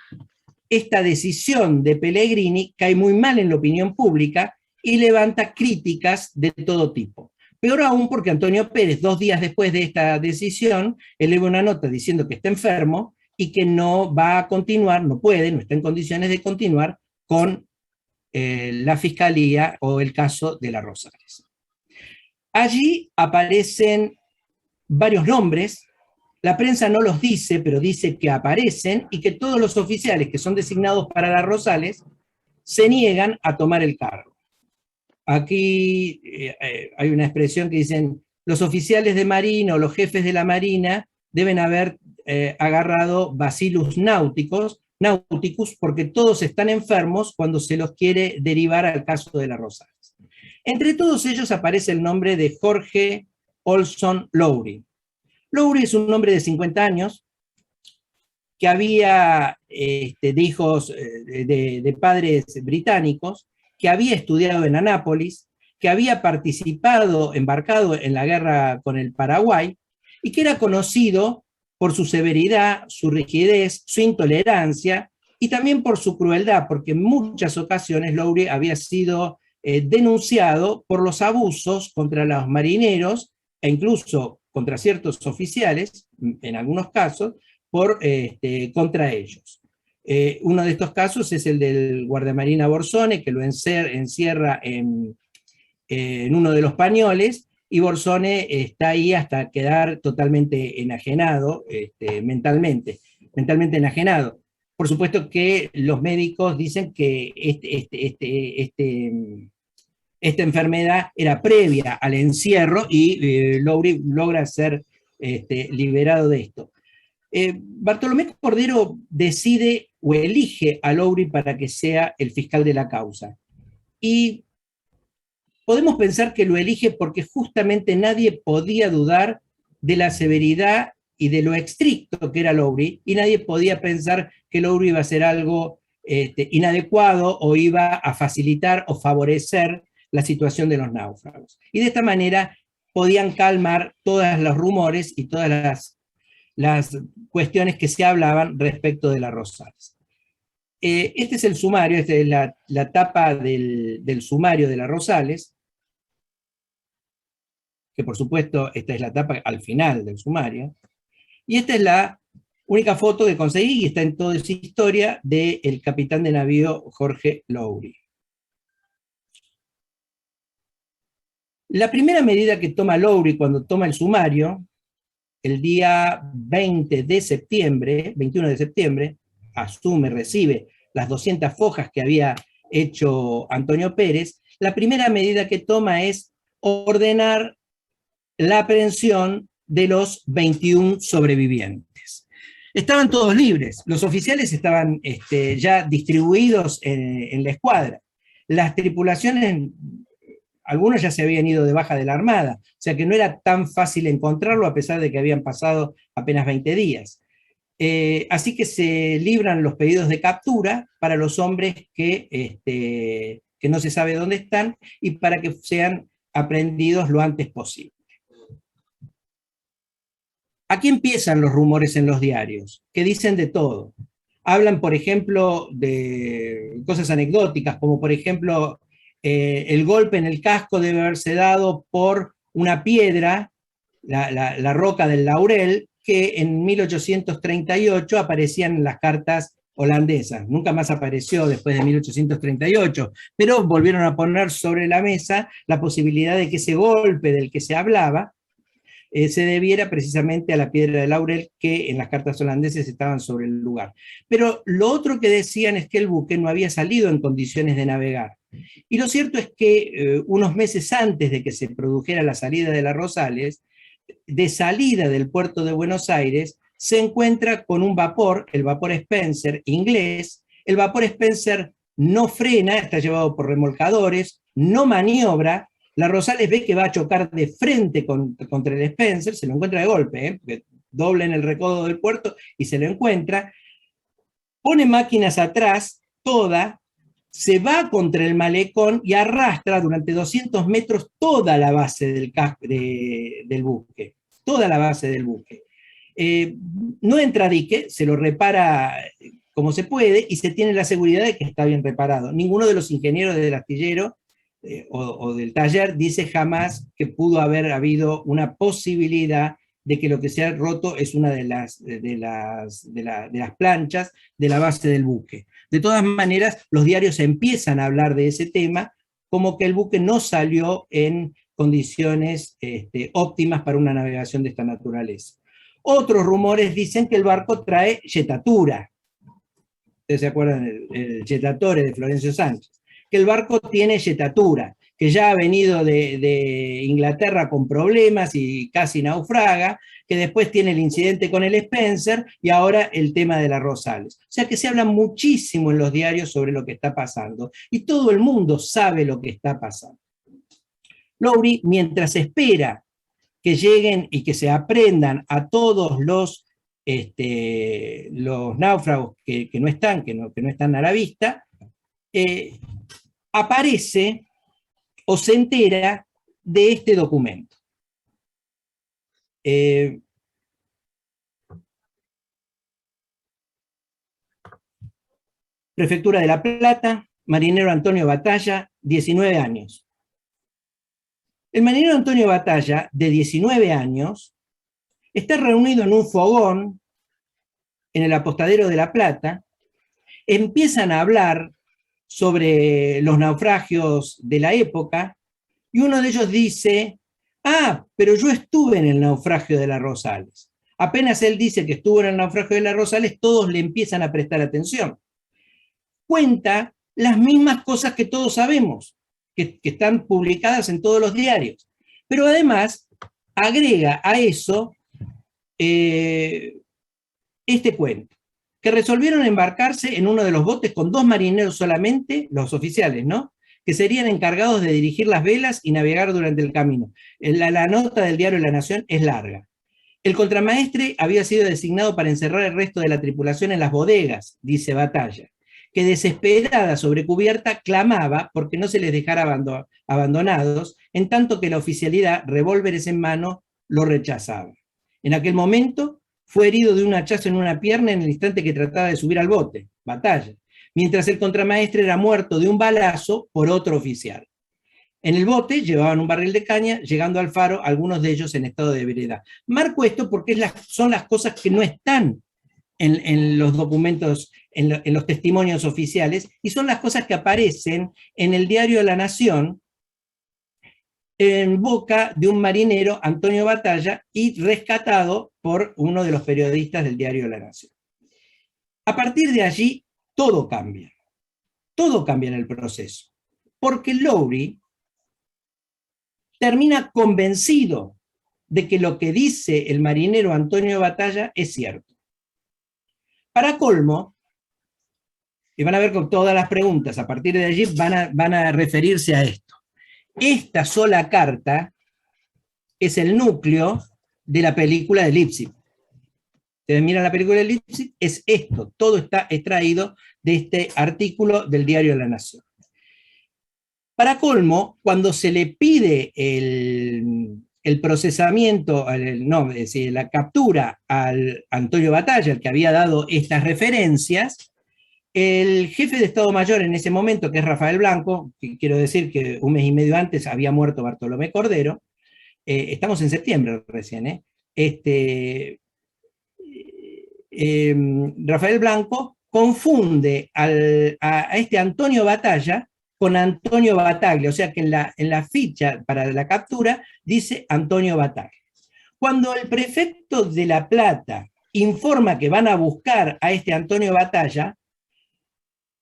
esta decisión de Pellegrini cae muy mal en la opinión pública y levanta críticas de todo tipo. Peor aún porque Antonio Pérez, 2 días después de esta decisión, eleva una nota diciendo que está enfermo y que no va a continuar, no está en condiciones de continuar con la fiscalía o el caso de la Rosales. Allí aparecen varios nombres, la prensa no los dice, pero dice que aparecen y que todos los oficiales que son designados para las Rosales se niegan a tomar el cargo. Aquí hay una expresión que dicen, los oficiales de Marina o los jefes de la Marina deben haber agarrado bacillus nauticus, porque todos están enfermos cuando se los quiere derivar al caso de las Rosales. Entre todos ellos aparece el nombre de Jorge Olson Lowry. Lowry es un hombre de 50 años que había de hijos de padres británicos, que había estudiado en Anápolis, que había participado, embarcado en la guerra con el Paraguay, y que era conocido por su severidad, su rigidez, su intolerancia, y también por su crueldad, porque en muchas ocasiones Lowry había sido denunciado por los abusos contra los marineros, e incluso contra ciertos oficiales, en algunos casos, contra ellos. Uno de estos casos es el del guardiamarina Borsone, que lo encierra en uno de los pañoles, y Borsone está ahí hasta quedar totalmente enajenado, mentalmente enajenado. Por supuesto que los médicos dicen que esta enfermedad era previa al encierro y Lowry logra ser liberado de esto. Bartolomé Cordero decide o elige a Lowry para que sea el fiscal de la causa. Y podemos pensar que lo elige porque justamente nadie podía dudar de la severidad y de lo estricto que era Lowry, y nadie podía pensar que Lowry iba a hacer algo inadecuado o iba a facilitar o favorecer la situación de los náufragos. Y de esta manera podían calmar todos los rumores y todas las cuestiones que se hablaban respecto de las Rosales. Este es el sumario, esta es la tapa del sumario de las Rosales, que por supuesto esta es la tapa al final del sumario, y esta es la única foto que conseguí, y está en toda esa historia, del capitán de navío Jorge Lowry. La primera medida que toma Lowry cuando toma el sumario, el día 21 de septiembre, recibe las 200 fojas que había hecho Antonio Pérez, la primera medida que toma es ordenar la aprehensión de los 21 sobrevivientes. Estaban todos libres, los oficiales estaban ya distribuidos en la escuadra, las tripulaciones, algunos ya se habían ido de baja de la Armada, o sea que no era tan fácil encontrarlo a pesar de que habían pasado apenas 20 días. Así que se libran los pedidos de captura para los hombres que no se sabe dónde están y para que sean aprehendidos lo antes posible. Aquí empiezan los rumores en los diarios, que dicen de todo. Hablan, por ejemplo, de cosas anecdóticas, como por ejemplo, el golpe en el casco debe haberse dado por una piedra, la roca del Laurel, que en 1838 aparecían en las cartas holandesas. Nunca más apareció después de 1838, pero volvieron a poner sobre la mesa la posibilidad de que ese golpe del que se hablaba se debiera precisamente a la piedra de Laurel que en las cartas holandesas estaban sobre el lugar. Pero lo otro que decían es que el buque no había salido en condiciones de navegar. Y lo cierto es que unos meses antes de que se produjera la salida de la Rosales, de salida del puerto de Buenos Aires, se encuentra con un vapor, el vapor Spencer inglés. El vapor Spencer no frena, está llevado por remolcadores, no maniobra. La Rosales ve que va a chocar de frente contra el Spencer, se lo encuentra de golpe, porque dobla en el recodo del puerto y se lo encuentra, pone máquinas atrás, toda, se va contra el malecón y arrastra durante 200 metros toda la base del buque, toda la base del buque. No entra a dique, se lo repara como se puede y se tiene la seguridad de que está bien reparado. Ninguno de los ingenieros del astillero o del taller dice jamás que pudo haber habido una posibilidad de que lo que se ha roto es una de las planchas de la base del buque. De todas maneras, los diarios empiezan a hablar de ese tema como que el buque no salió en condiciones óptimas para una navegación de esta naturaleza. Otros rumores dicen que el barco trae yetatura. Ustedes se acuerdan del yetatore de Florencio Sánchez. Que el barco tiene yetatura, que ya ha venido de Inglaterra con problemas y casi naufraga, que después tiene el incidente con el Spencer y ahora el tema de la Rosales. O sea que se habla muchísimo en los diarios sobre lo que está pasando y todo el mundo sabe lo que está pasando. Lowry, mientras espera que lleguen y que se aprendan a todos los náufragos que no están a la vista, aparece o se entera de este documento. Prefectura de La Plata, marinero Antonio Batalla, 19 años. El marinero Antonio Batalla, de 19 años, está reunido en un fogón en el apostadero de La Plata. Empiezan a hablar sobre los naufragios de la época, y uno de ellos dice, pero yo estuve en el naufragio de la Rosales. Apenas él dice que estuvo en el naufragio de la Rosales, todos le empiezan a prestar atención. Cuenta las mismas cosas que todos sabemos, que están publicadas en todos los diarios, pero además agrega a eso este cuento, que resolvieron embarcarse en uno de los botes con 2 marineros solamente, los oficiales, ¿no?, que serían encargados de dirigir las velas y navegar durante el camino. La nota del diario La Nación es larga. El contramaestre había sido designado para encerrar el resto de la tripulación en las bodegas, dice Batalla, que desesperada sobre cubierta clamaba porque no se les dejara abandonados, en tanto que la oficialidad, revólveres en mano, lo rechazaba. En aquel momento fue herido de un hachazo en una pierna en el instante que trataba de subir al bote, Batalla, mientras el contramaestre era muerto de un balazo por otro oficial. En el bote llevaban un barril de caña, llegando al faro, algunos de ellos en estado de ebriedad. Marco esto porque son las cosas que no están en los documentos, en los testimonios oficiales, y son las cosas que aparecen en el diario La Nación, en boca de un marinero, Antonio Batalla, y rescatado por uno de los periodistas del diario La Nación. A partir de allí, todo cambia en el proceso, porque Lowry termina convencido de que lo que dice el marinero Antonio Batalla es cierto. Para colmo, y van a ver con todas las preguntas, a partir de allí van a referirse a esto. Esta sola carta es el núcleo de la película de Lipsic. Ustedes miran la película de Lipsic, es esto, todo está extraído de este artículo del diario La Nación. Para colmo, cuando se le pide el el procesamiento, no, es decir, la captura al Antonio Batalla, el que había dado estas referencias, el jefe de Estado Mayor en ese momento, que es Rafael Blanco, que quiero decir que un mes y medio antes había muerto Bartolomé Cordero, estamos en septiembre recién, Rafael Blanco confunde a este Antonio Batalla con Antonio Bataglia, o sea que en la ficha para la captura dice Antonio Bataglia. Cuando el prefecto de La Plata informa que van a buscar a este Antonio Batalla,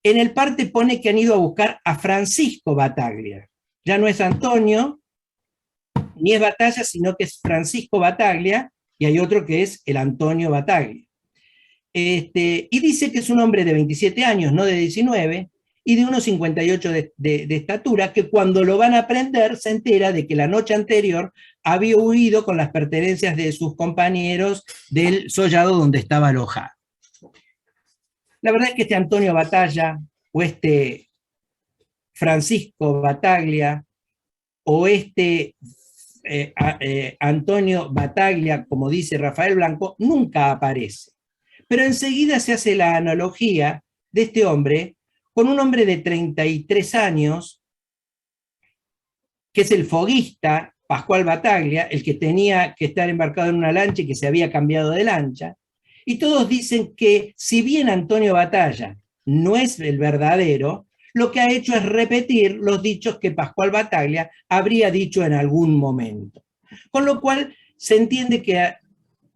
en el parte pone que han ido a buscar a Francisco Bataglia. Ya no es Antonio, ni es Batalla, sino que es Francisco Bataglia, y hay otro que es el Antonio Bataglia. Y dice que es un hombre de 27 años, no de 19, y de unos 58 de estatura, que cuando lo van a prender se entera de que la noche anterior había huido con las pertenencias de sus compañeros del sollado donde estaba alojado. La verdad es que este Antonio Batalla, o este Francisco Bataglia, o este Antonio Bataglia, como dice Rafael Blanco, nunca aparece. Pero enseguida se hace la analogía de este hombre con un hombre de 33 años, que es el foguista Pascual Bataglia, el que tenía que estar embarcado en una lancha y que se había cambiado de lancha. Y todos dicen que si bien Antonio Batalla no es el verdadero, lo que ha hecho es repetir los dichos que Pascual Bataglia habría dicho en algún momento. Con lo cual se entiende que,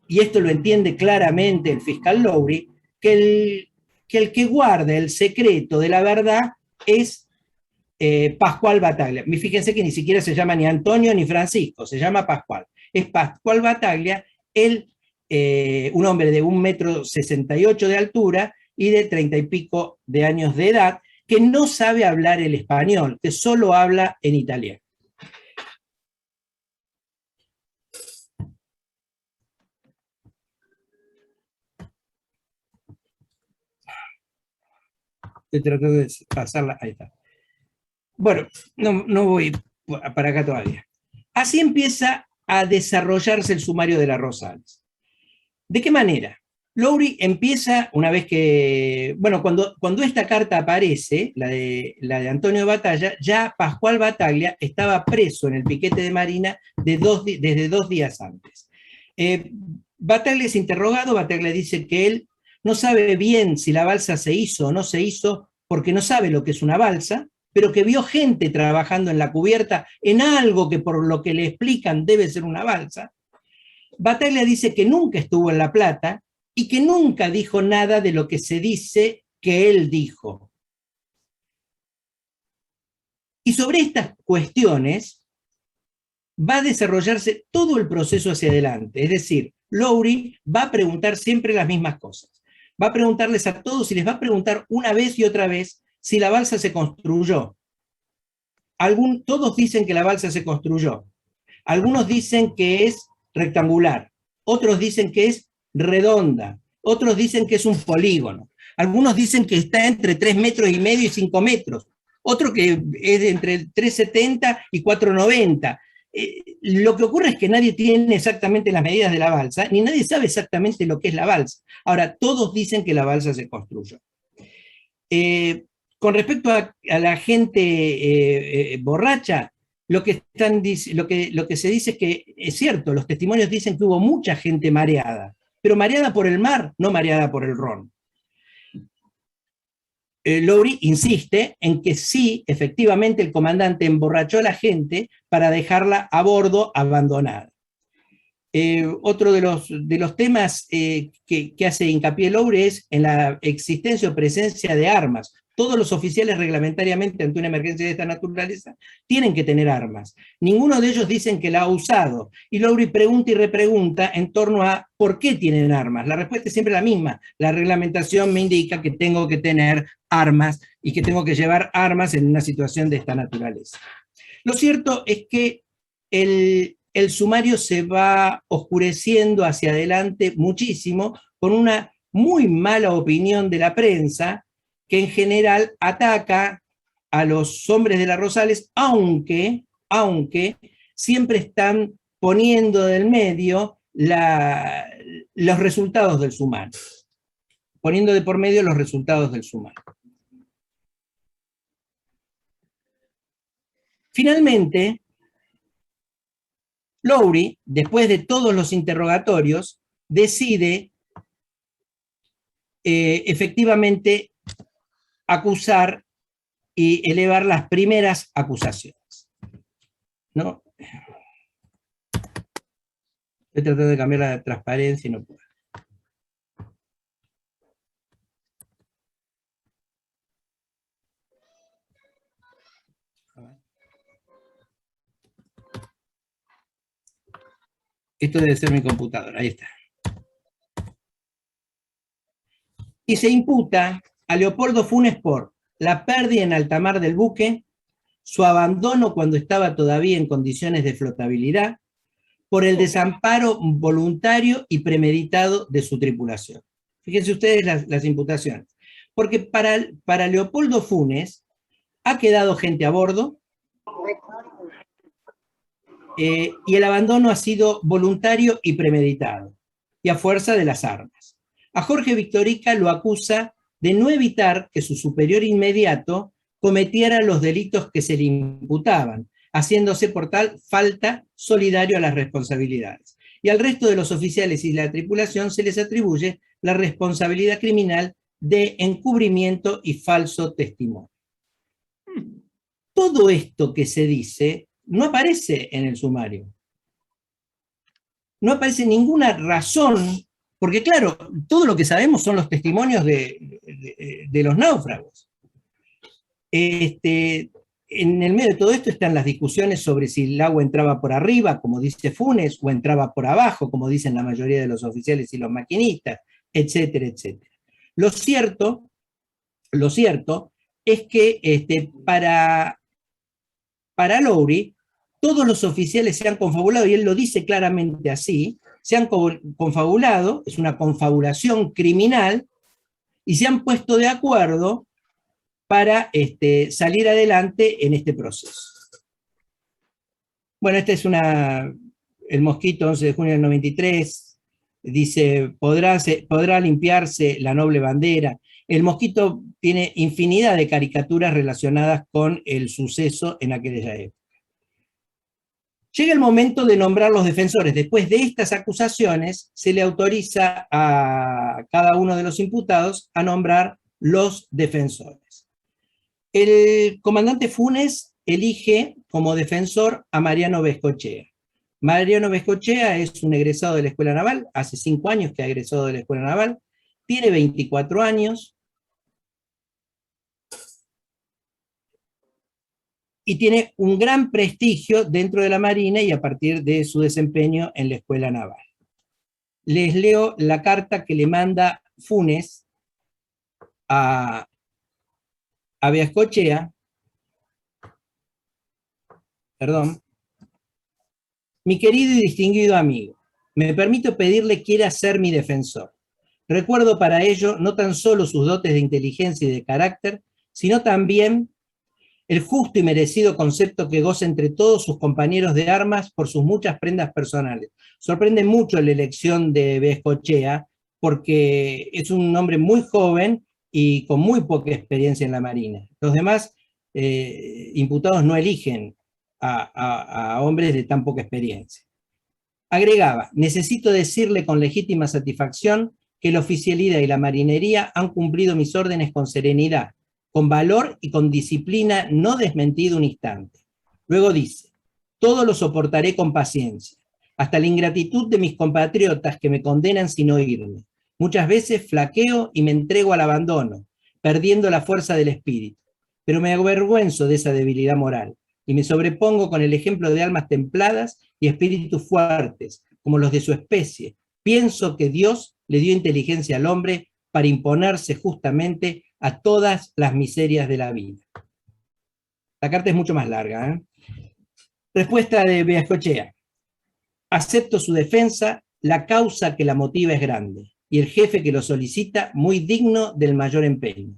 y esto lo entiende claramente el fiscal Lowry, que el que guarda el secreto de la verdad es Pascual Bataglia. Fíjense que ni siquiera se llama ni Antonio ni Francisco, se llama Pascual. Es Pascual Bataglia, un hombre de 1,68 m de altura y de 30 y pico de años de edad, que no sabe hablar el español, que solo habla en italiano. Estoy tratando de pasarla, ahí está. Bueno, no voy para acá todavía. Así empieza a desarrollarse el sumario de la Rosales. ¿De qué manera? Lowry empieza, una vez que, bueno, cuando esta carta aparece, la de Antonio Batalla, ya Pascual Bataglia estaba preso en el piquete de Marina desde 2 días antes. Bataglia es interrogado, Bataglia dice que él no sabe bien si la balsa se hizo o no se hizo, porque no sabe lo que es una balsa, pero que vio gente trabajando en la cubierta en algo que por lo que le explican debe ser una balsa. Bataglia dice que nunca estuvo en La Plata y que nunca dijo nada de lo que se dice que él dijo. Y sobre estas cuestiones va a desarrollarse todo el proceso hacia adelante. Es decir, Lowry va a preguntar siempre las mismas cosas. Va a preguntarles a todos y les va a preguntar una vez y otra vez si la balsa se construyó. Todos dicen que la balsa se construyó. Algunos dicen que es rectangular. Otros dicen que es redonda. Otros dicen que es un polígono. Algunos dicen que está entre 3,5 metros y 5 metros. Otro que es entre 3,70 y 4,90. Lo que ocurre es que nadie tiene exactamente las medidas de la balsa, ni nadie sabe exactamente lo que es la balsa. Ahora, todos dicen que la balsa se construyó. Con respecto a la gente borracha, lo que se dice es que es cierto, los testimonios dicen que hubo mucha gente mareada, pero mareada por el mar, no mareada por el ron. Lowry insiste en que sí, efectivamente, el comandante emborrachó a la gente para dejarla a bordo abandonada. Otro de los temas que hace hincapié Lowry es en la existencia o presencia de armas. Todos los oficiales reglamentariamente ante una emergencia de esta naturaleza tienen que tener armas. Ninguno de ellos dicen que la ha usado. Y Lowry pregunta y repregunta en torno a por qué tienen armas. La respuesta es siempre la misma. La reglamentación me indica que tengo que tener armas y que tengo que llevar armas en una situación de esta naturaleza. Lo cierto es que el sumario se va oscureciendo hacia adelante muchísimo con una muy mala opinión de la prensa, que en general ataca a los hombres de la Rosales, aunque siempre están poniendo del medio los resultados del sumario. Poniendo de por medio los resultados del sumario. Finalmente, Lowry, después de todos los interrogatorios, decide efectivamente acusar y elevar las primeras acusaciones, ¿no? Estoy tratando de cambiar la transparencia y no puedo. Esto debe ser mi computadora, ahí está. Y se imputa a Leopoldo Funes por la pérdida en alta mar del buque, su abandono cuando estaba todavía en condiciones de flotabilidad, por el desamparo voluntario y premeditado de su tripulación. Fíjense ustedes las imputaciones. Porque para Leopoldo Funes ha quedado gente a bordo, y el abandono ha sido voluntario y premeditado, y a fuerza de las armas. A Jorge Victorica lo acusa de no evitar que su superior inmediato cometiera los delitos que se le imputaban, haciéndose por tal falta solidario a las responsabilidades. Y al resto de los oficiales y la tripulación se les atribuye la responsabilidad criminal de encubrimiento y falso testimonio. Todo esto que se dice no aparece en el sumario. No aparece ninguna razón, porque claro, todo lo que sabemos son los testimonios de los náufragos. En el medio de todo esto están las discusiones sobre si el agua entraba por arriba, como dice Funes, o entraba por abajo, como dicen la mayoría de los oficiales y los maquinistas, etcétera, etcétera. Lo cierto es que para Lowry, todos los oficiales se han confabulado, y él lo dice claramente así, se han confabulado, es una confabulación criminal, y se han puesto de acuerdo para salir adelante en este proceso. Bueno, este es el Mosquito, 11 de junio del 93, dice, podrá limpiarse la noble bandera. El Mosquito tiene infinidad de caricaturas relacionadas con el suceso en aquella época. Llega el momento de nombrar los defensores. Después de estas acusaciones, se le autoriza a cada uno de los imputados a nombrar los defensores. El comandante Funes elige como defensor a Mariano Bescochea. Mariano Bescochea es un egresado de la Escuela Naval, hace 5 años que ha egresado de la Escuela Naval, tiene 24 años, y tiene un gran prestigio dentro de la Marina y a partir de su desempeño en la Escuela Naval. Les leo la carta que le manda Funes a Bescochea. Perdón. Mi querido y distinguido amigo, me permito pedirle quiera ser mi defensor. Recuerdo para ello no tan solo sus dotes de inteligencia y de carácter, sino también el justo y merecido concepto que goza entre todos sus compañeros de armas por sus muchas prendas personales. Sorprende mucho la elección de Bescochea, porque es un hombre muy joven y con muy poca experiencia en la Marina. Los demás imputados no eligen a hombres de tan poca experiencia. Agregaba, necesito decirle con legítima satisfacción que la oficialidad y la marinería han cumplido mis órdenes con serenidad, con valor y con disciplina no desmentido un instante. Luego dice, todo lo soportaré con paciencia, hasta la ingratitud de mis compatriotas que me condenan sin oírme. Muchas veces flaqueo y me entrego al abandono, perdiendo la fuerza del espíritu, pero me avergüenzo de esa debilidad moral y me sobrepongo con el ejemplo de almas templadas y espíritus fuertes, como los de su especie. Pienso que Dios le dio inteligencia al hombre para imponerse justamente a todas las miserias de la vida. La carta es mucho más larga, ¿eh? Respuesta de Bescochea. Acepto su defensa, la causa que la motiva es grande, y el jefe que lo solicita muy digno del mayor empeño.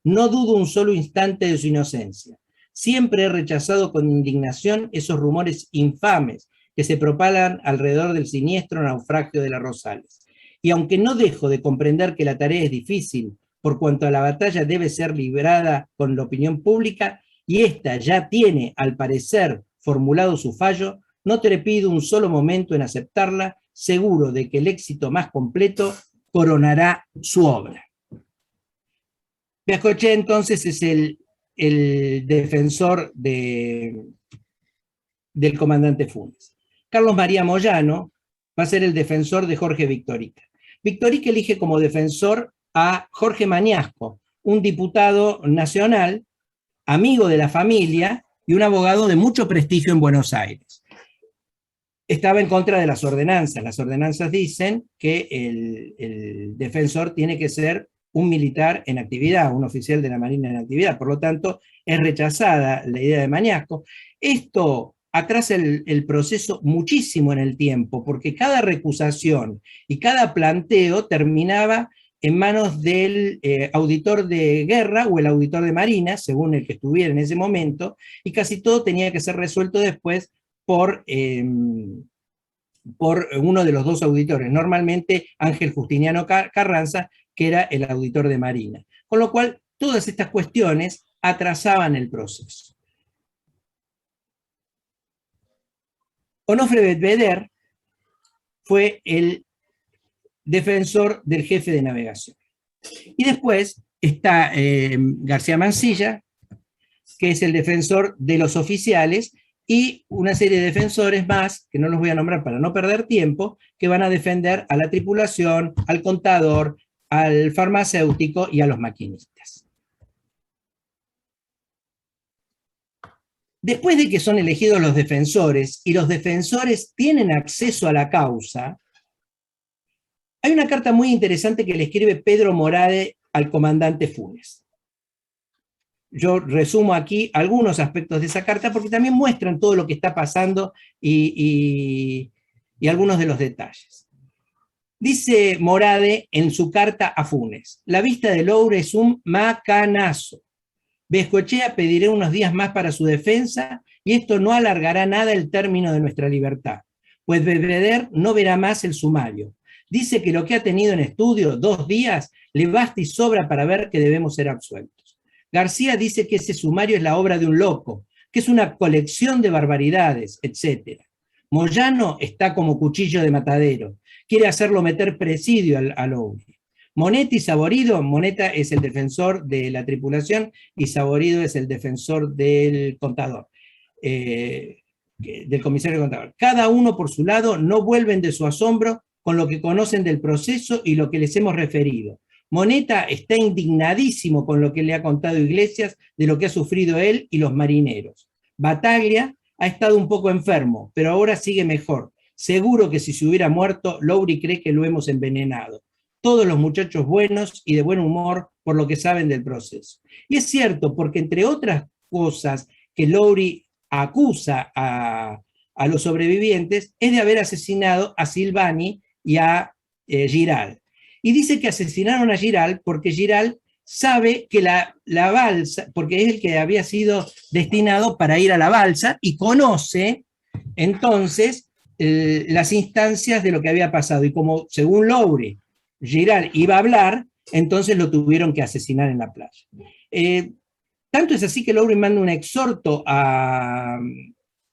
No dudo un solo instante de su inocencia. Siempre he rechazado con indignación esos rumores infames que se propalan alrededor del siniestro naufragio de la Rosales. Y aunque no dejo de comprender que la tarea es difícil, por cuanto a la batalla debe ser librada con la opinión pública, y ésta ya tiene, al parecer, formulado su fallo, no trepido un solo momento en aceptarla, seguro de que el éxito más completo coronará su obra. Bengoechea entonces es el defensor del comandante Funes. Carlos María Moyano va a ser el defensor de Jorge Victorica. Victorica elige como defensor a Jorge Mañasco, un diputado nacional, amigo de la familia y un abogado de mucho prestigio en Buenos Aires. Estaba en contra de las ordenanzas. Las ordenanzas dicen que el defensor tiene que ser un militar en actividad, un oficial de la Marina en actividad. Por lo tanto, es rechazada la idea de Mañasco. Esto atrasa el proceso muchísimo en el tiempo, porque cada recusación y cada planteo terminaba en manos del auditor de guerra o el auditor de marina, según el que estuviera en ese momento, y casi todo tenía que ser resuelto después por uno de los dos auditores, normalmente Ángel Justiniano Carranza, que era el auditor de marina. Con lo cual, todas estas cuestiones atrasaban el proceso. Onofre Betbeder fue el defensor del jefe de navegación. Y después está García Mansilla, que es el defensor de los oficiales, y una serie de defensores más, que no los voy a nombrar para no perder tiempo, que van a defender a la tripulación, al contador, al farmacéutico y a los maquinistas. Después de que son elegidos los defensores, y los defensores tienen acceso a la causa, hay una carta muy interesante que le escribe Pedro Morade al comandante Funes. Yo resumo aquí algunos aspectos de esa carta porque también muestran todo lo que está pasando y algunos de los detalles. Dice Morade en su carta a Funes: la vista de Loure es un macanazo. Bengoechea pediré unos días más para su defensa y esto no alargará nada el término de nuestra libertad, pues Betbeder no verá más el sumario. Dice que lo que ha tenido en estudio 2 días le basta y sobra para ver que debemos ser absueltos. García dice que ese sumario es la obra de un loco, que es una colección de barbaridades, etc. Moyano está como cuchillo de matadero, quiere hacerlo meter presidio al Loure. Monetti y Saborido, Moneta es el defensor de la tripulación y Saborido es el defensor del contador, del comisario contador. Cada uno por su lado no vuelven de su asombro con lo que conocen del proceso y lo que les hemos referido. Moneta está indignadísimo con lo que le ha contado Iglesias de lo que ha sufrido él y los marineros. Bataglia ha estado un poco enfermo, pero ahora sigue mejor. Seguro que si se hubiera muerto, Loure cree que lo hemos envenenado. Todos los muchachos buenos y de buen humor por lo que saben del proceso. Y es cierto, porque entre otras cosas que Loure acusa a los sobrevivientes es de haber asesinado a Silvani y a Giral. Y dice que asesinaron a Giral porque Giral sabe que la balsa, porque es el que había sido destinado para ir a la balsa y conoce entonces las instancias de lo que había pasado. Y como según Loure, Giral iba a hablar, entonces lo tuvieron que asesinar en la playa. Tanto es así que Loure manda un exhorto a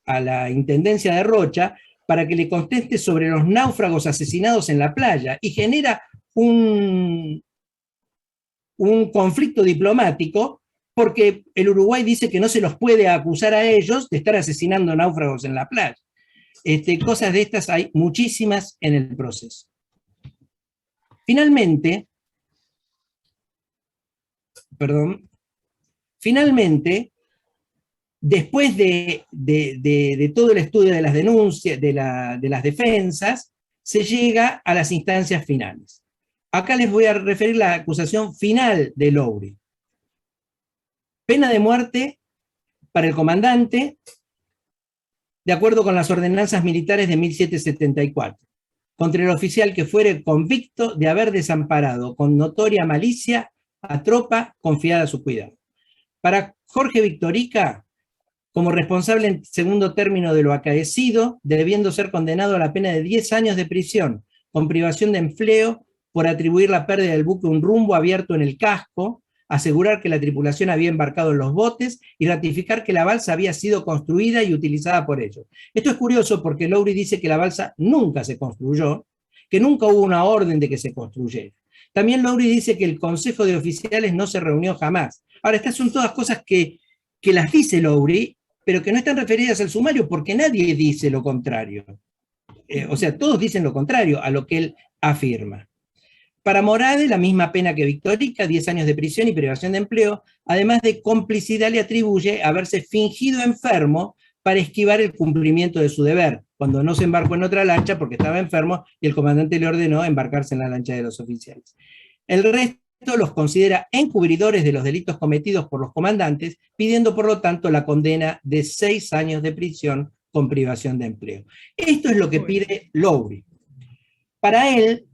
la Intendencia de Rocha para que le conteste sobre los náufragos asesinados en la playa y genera un conflicto diplomático porque el Uruguay dice que no se los puede acusar a ellos de estar asesinando náufragos en la playa. Cosas de estas hay muchísimas en el proceso. Finalmente, después de todo el estudio de las denuncias, de las defensas, se llega a las instancias finales. Acá les voy a referir la acusación final de Loure. Pena de muerte para el comandante, de acuerdo con las ordenanzas militares de 1774, contra el oficial que fuere convicto de haber desamparado con notoria malicia a tropa confiada a su cuidado. Para Jorge Victorica, como responsable en segundo término de lo acaecido, debiendo ser condenado a la pena de 10 años de prisión, con privación de empleo, por atribuir la pérdida del buque a un rumbo abierto en el casco, asegurar que la tripulación había embarcado en los botes y ratificar que la balsa había sido construida y utilizada por ellos. Esto es curioso porque Lowry dice que la balsa nunca se construyó, que nunca hubo una orden de que se construyera. También Lowry dice que el Consejo de Oficiales no se reunió jamás. Ahora, estas son todas cosas que las dice Lowry, pero que no están referidas al sumario porque nadie dice lo contrario. O sea, todos dicen lo contrario a lo que él afirma. Para Morade, la misma pena que Victorica, 10 años de prisión y privación de empleo, además de complicidad le atribuye haberse fingido enfermo para esquivar el cumplimiento de su deber, cuando no se embarcó en otra lancha porque estaba enfermo y el comandante le ordenó embarcarse en la lancha de los oficiales. El resto los considera encubridores de los delitos cometidos por los comandantes, pidiendo por lo tanto la condena de 6 años de prisión con privación de empleo. Esto es lo que pide Lowry. Para él,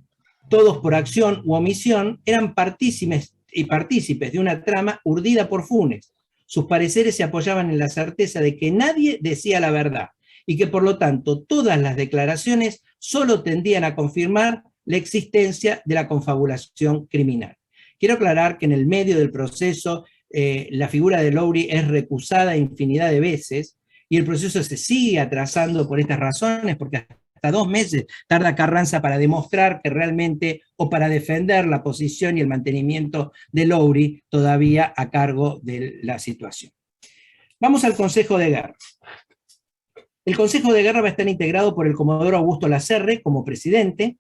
todos por acción u omisión eran partícipes de una trama urdida por Funes. Sus pareceres se apoyaban en la certeza de que nadie decía la verdad y que por lo tanto todas las declaraciones solo tendían a confirmar la existencia de la confabulación criminal. Quiero aclarar que en el medio del proceso la figura de Lowry es recusada infinidad de veces y el proceso se sigue atrasando por estas razones, porque hasta 2 meses tarda Carranza para demostrar que realmente, o para defender la posición y el mantenimiento de Lowry todavía a cargo de la situación. Vamos al Consejo de Guerra. El Consejo de Guerra va a estar integrado por el comodoro Augusto Lacerre como presidente,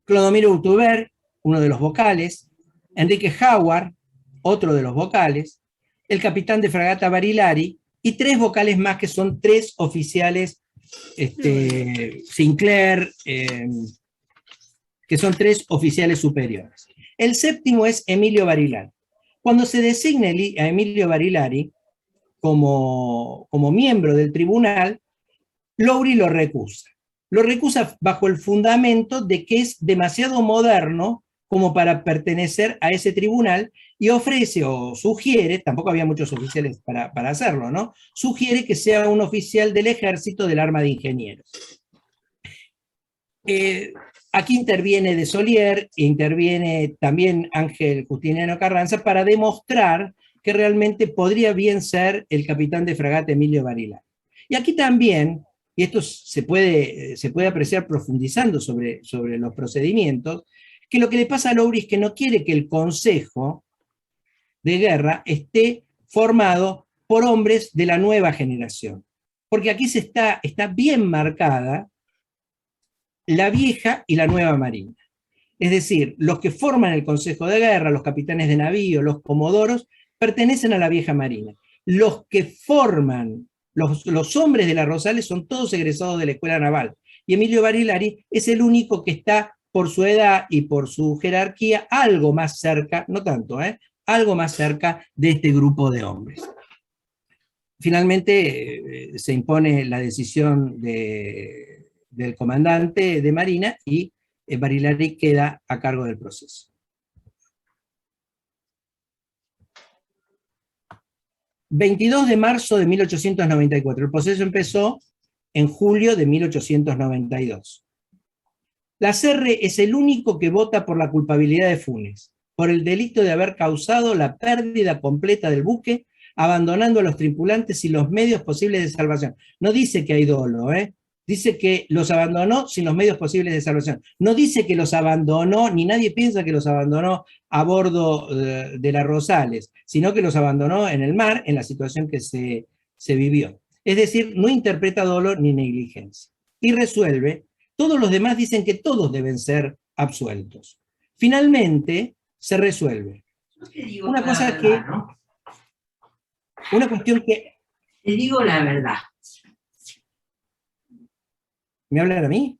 Clodomiro Urtubey, uno de los vocales, Enrique Howard, otro de los vocales, el capitán de fragata Barilari, y 3 vocales más que son 3 oficiales, Sinclair, que son 3 oficiales superiores. El 7º es Emilio Barilari. Cuando se designa a Emilio Barilari como miembro del tribunal, Lowry lo recusa. Lo recusa bajo el fundamento de que es demasiado moderno como para pertenecer a ese tribunal y ofrece o sugiere, tampoco había muchos oficiales para hacerlo, ¿no? Sugiere que sea un oficial del ejército del arma de ingenieros. Aquí interviene de Solier, interviene también Ángel Justiniano Carranza para demostrar que realmente podría bien ser el capitán de fragata Emilio Barilari. Y aquí también, y esto se puede apreciar profundizando sobre los procedimientos, que lo que le pasa a Lowry es que no quiere que el Consejo de Guerra esté formado por hombres de la nueva generación. Porque aquí está bien marcada la vieja y la nueva marina. Es decir, los que forman el Consejo de Guerra, los capitanes de navío, los comodoros, pertenecen a la vieja marina. Los que forman, los hombres de la Rosales son todos egresados de la Escuela Naval. Y Emilio Barilari es el único que está, por su edad y por su jerarquía, algo más cerca, no tanto, algo más cerca de este grupo de hombres. Finalmente se impone la decisión del comandante de Marina y Barilari queda a cargo del proceso. ...22 de marzo de 1894. El proceso empezó en julio de 1892. Lacerre es el único que vota por la culpabilidad de Funes, por el delito de haber causado la pérdida completa del buque, abandonando a los tripulantes y los medios posibles de salvación. No dice que hay dolo, dice que los abandonó sin los medios posibles de salvación. No dice que los abandonó, ni nadie piensa que los abandonó a bordo de la Rosales, sino que los abandonó en el mar, en la situación que se vivió. Es decir, no interpreta dolo ni negligencia. Y resuelve. Todos los demás dicen que todos deben ser absueltos. Finalmente, se resuelve. Una cosa que... ¿no? Una cuestión que... Te digo la verdad. ¿Me hablan a mí?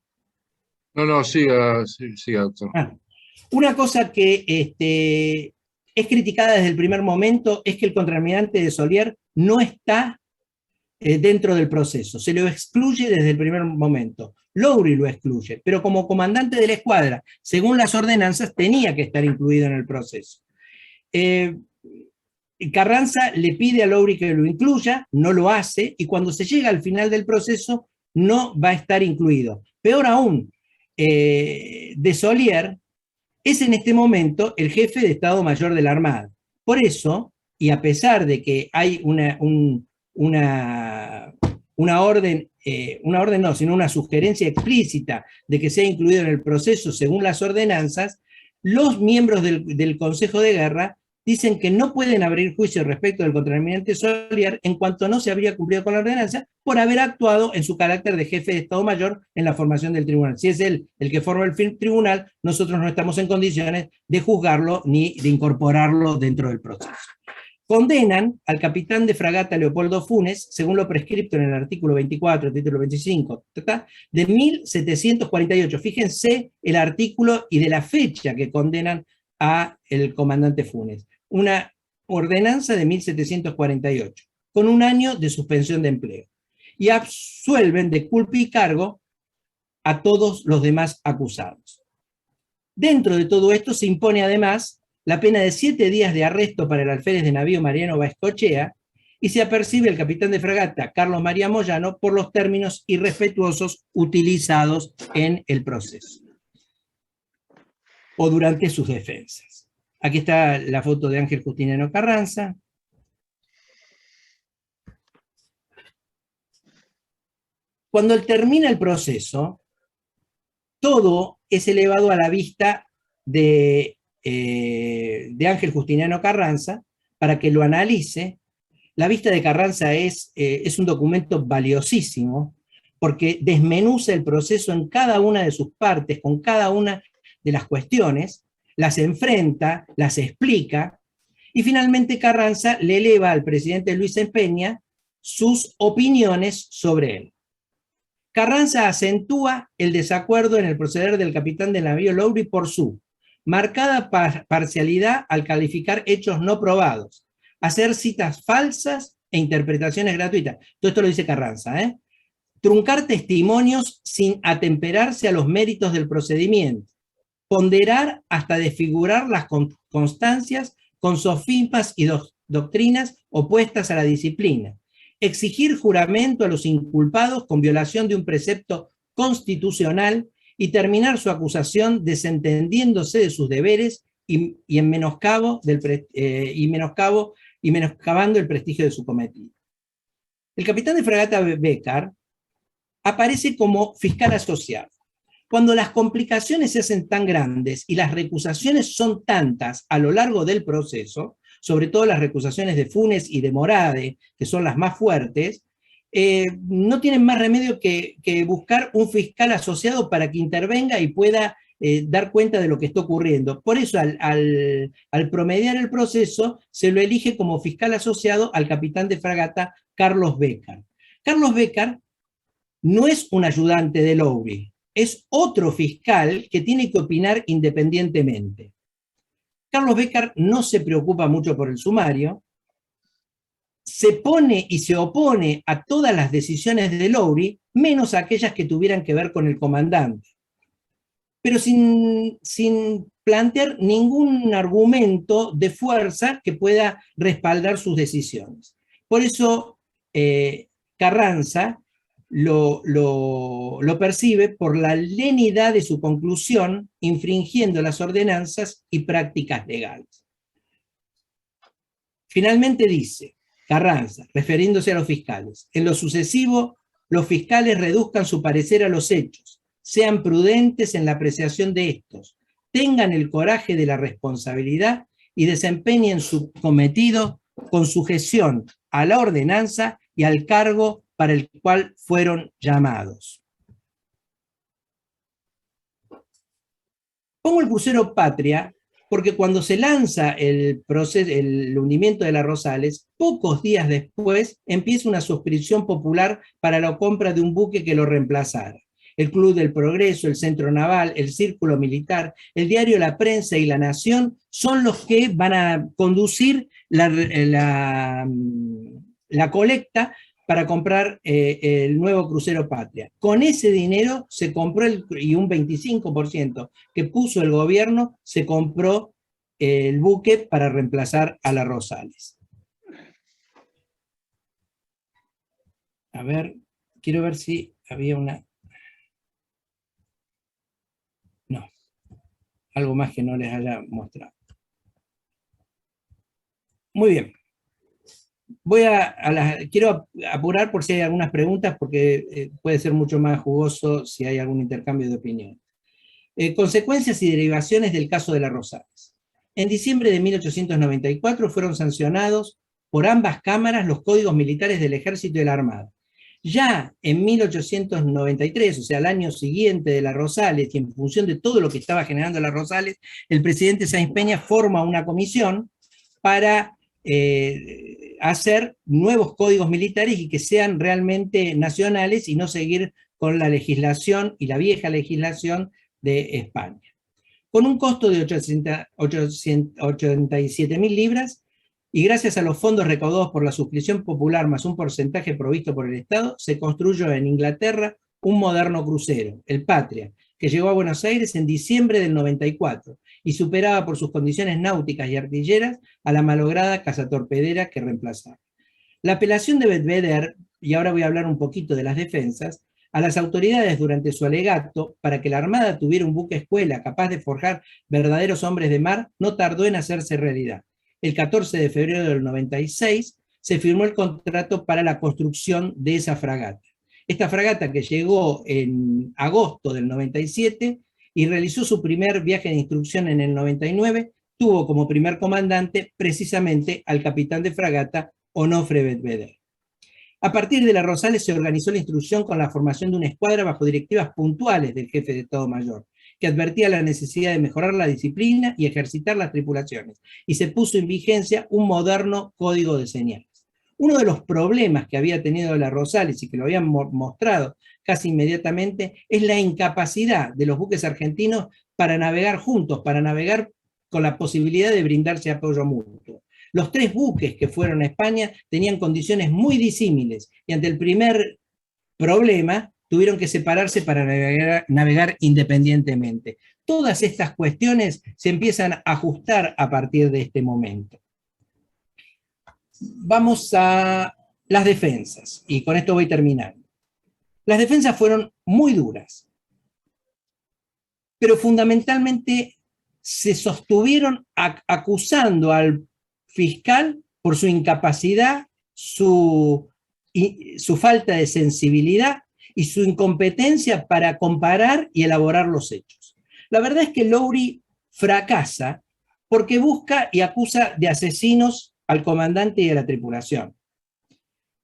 No, siga, doctor. Una cosa que es criticada desde el primer momento es que el contraalmirante de Solier no está dentro del proceso. Se lo excluye desde el primer momento. Lowry lo excluye, pero como comandante de la escuadra, según las ordenanzas, tenía que estar incluido en el proceso. Carranza le pide a Lowry que lo incluya, no lo hace, y cuando se llega al final del proceso no va a estar incluido. Peor aún, Desaulliers es en este momento el jefe de Estado Mayor de la Armada. Por eso, y a pesar de que hay una orden no, sino una sugerencia explícita de que sea incluido en el proceso según las ordenanzas, los miembros del Consejo de Guerra dicen que no pueden abrir juicio respecto del contraalmirante Desaulliers en cuanto no se habría cumplido con la ordenanza por haber actuado en su carácter de jefe de Estado Mayor en la formación del tribunal. Si es él el que forma el tribunal, nosotros no estamos en condiciones de juzgarlo ni de incorporarlo dentro del proceso. Condenan al capitán de fragata Leopoldo Funes, según lo prescripto en el artículo 24, título 25, de 1748. Fíjense el artículo y de la fecha que condenan a el comandante Funes. Una ordenanza de 1748, con un año de suspensión de empleo. Y absuelven de culpa y cargo a todos los demás acusados. Dentro de todo esto se impone además la pena de 7 días de arresto para el alférez de navío Mariano Baescochea, y se apercibe el capitán de fragata Carlos María Moyano por los términos irrespetuosos utilizados en el proceso o durante sus defensas. Aquí está la foto de Ángel Justiniano Carranza. Cuando termina el proceso, todo es elevado a la vista de Ángel Justiniano Carranza para que lo analice. La vista de Carranza es un documento valiosísimo porque desmenuza el proceso en cada una de sus partes, con cada una de las cuestiones, las enfrenta, las explica, y finalmente Carranza le eleva al presidente Luis Peña sus opiniones sobre él. Carranza acentúa el desacuerdo en el proceder del capitán del navío Lowry por su marcada parcialidad al calificar hechos no probados, hacer citas falsas e interpretaciones gratuitas. Todo esto lo dice Carranza, truncar testimonios sin atemperarse a los méritos del procedimiento, ponderar hasta desfigurar las constancias con sofismas y doctrinas opuestas a la disciplina, exigir juramento a los inculpados con violación de un precepto constitucional y terminar su acusación desentendiéndose de sus deberes y menoscabando el prestigio de su cometido. El capitán de fragata Becker aparece como fiscal asociado. Cuando las complicaciones se hacen tan grandes y las recusaciones son tantas a lo largo del proceso, sobre todo las recusaciones de Funes y de Morade, que son las más fuertes, no tienen más remedio que buscar un fiscal asociado para que intervenga y pueda dar cuenta de lo que está ocurriendo. Por eso, al promediar el proceso, se lo elige como fiscal asociado al capitán de fragata Carlos Becker. Carlos Becker no es un ayudante de Lowry, es otro fiscal que tiene que opinar independientemente. Carlos Becker no se preocupa mucho por el sumario, se pone y se opone a todas las decisiones de Lowry, menos aquellas que tuvieran que ver con el comandante, pero sin plantear ningún argumento de fuerza que pueda respaldar sus decisiones. Por eso Carranza lo percibe por la lenidad de su conclusión, infringiendo las ordenanzas y prácticas legales. Finalmente dice Carranza, refiriéndose a los fiscales: en lo sucesivo, los fiscales reduzcan su parecer a los hechos, sean prudentes en la apreciación de estos, tengan el coraje de la responsabilidad y desempeñen su cometido con sujeción a la ordenanza y al cargo para el cual fueron llamados. Pongo el crucero Patria porque cuando se lanza el hundimiento de la Rosales, pocos días después empieza una suscripción popular para la compra de un buque que lo reemplazara. El Club del Progreso, el Centro Naval, el Círculo Militar, el diario La Prensa y La Nación son los que van a conducir la colecta para comprar el nuevo crucero Patria. Con ese dinero se compró, y un 25% que puso el gobierno, se compró el buque para reemplazar a la Rosales. A ver, quiero ver si había una... No, algo más que no les haya mostrado. Muy bien. Quiero apurar por si hay algunas preguntas, porque puede ser mucho más jugoso si hay algún intercambio de opinión. Consecuencias y derivaciones del caso de la Rosales. En diciembre de 1894 fueron sancionados por ambas cámaras los códigos militares del Ejército y de la Armada. Ya en 1893, o sea, al año siguiente de la Rosales, y en función de todo lo que estaba generando la Rosales, el presidente Sáenz Peña forma una comisión para hacer nuevos códigos militares y que sean realmente nacionales y no seguir con la legislación y la vieja legislación de España. Con un costo de 87.000 libras, y gracias a los fondos recaudados por la suscripción popular más un porcentaje provisto por el Estado, se construyó en Inglaterra un moderno crucero, el Patria, que llegó a Buenos Aires en diciembre del 94 y superaba por sus condiciones náuticas y artilleras a la malograda cazatorpedera que reemplazaba. La apelación de Bedveder, y ahora voy a hablar un poquito de las defensas, a las autoridades durante su alegato para que la Armada tuviera un buque escuela capaz de forjar verdaderos hombres de mar, no tardó en hacerse realidad. El 14 de febrero del 96 se firmó el contrato para la construcción de esa fragata. Esta fragata, que llegó en agosto del 97 y realizó su primer viaje de instrucción en el 99, tuvo como primer comandante precisamente al capitán de fragata Onofre Bedveder. A partir de la Rosales se organizó la instrucción con la formación de una escuadra bajo directivas puntuales del jefe de Estado Mayor, que advertía la necesidad de mejorar la disciplina y ejercitar las tripulaciones, y se puso en vigencia un moderno código de señales. Uno de los problemas que había tenido la Rosales y que lo habían mostrado casi inmediatamente es la incapacidad de los buques argentinos para navegar juntos, para navegar con la posibilidad de brindarse apoyo mutuo. Los 3 buques que fueron a España tenían condiciones muy disímiles y ante el primer problema tuvieron que separarse para navegar independientemente. Todas estas cuestiones se empiezan a ajustar a partir de este momento. Vamos a las defensas, y con esto voy terminando. Las defensas fueron muy duras, pero fundamentalmente se sostuvieron acusando al fiscal por su incapacidad, su falta de sensibilidad y su incompetencia para comparar y elaborar los hechos. La verdad es que Lowry fracasa porque busca y acusa de asesinos al comandante y a la tripulación.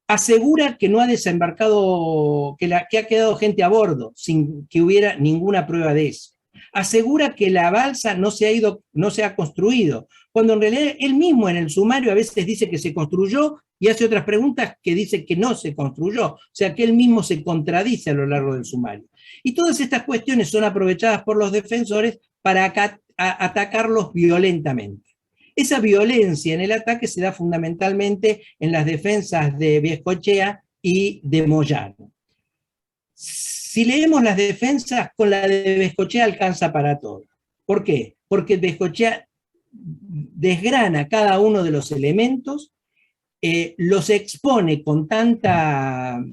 Asegura que no ha desembarcado, que ha quedado gente a bordo sin que hubiera ninguna prueba de eso. Asegura que la balsa no se ha construido, cuando en realidad él mismo en el sumario a veces dice que se construyó y hace otras preguntas que dice que no se construyó, o sea que él mismo se contradice a lo largo del sumario. Y todas estas cuestiones son aprovechadas por los defensores para atacarlos violentamente. Esa violencia en el ataque se da fundamentalmente en las defensas de Viescochea y de Moyano. Si leemos las defensas, con la de Viescochea alcanza para todo. ¿Por qué? Porque Viescochea desgrana cada uno de los elementos, los expone con tanta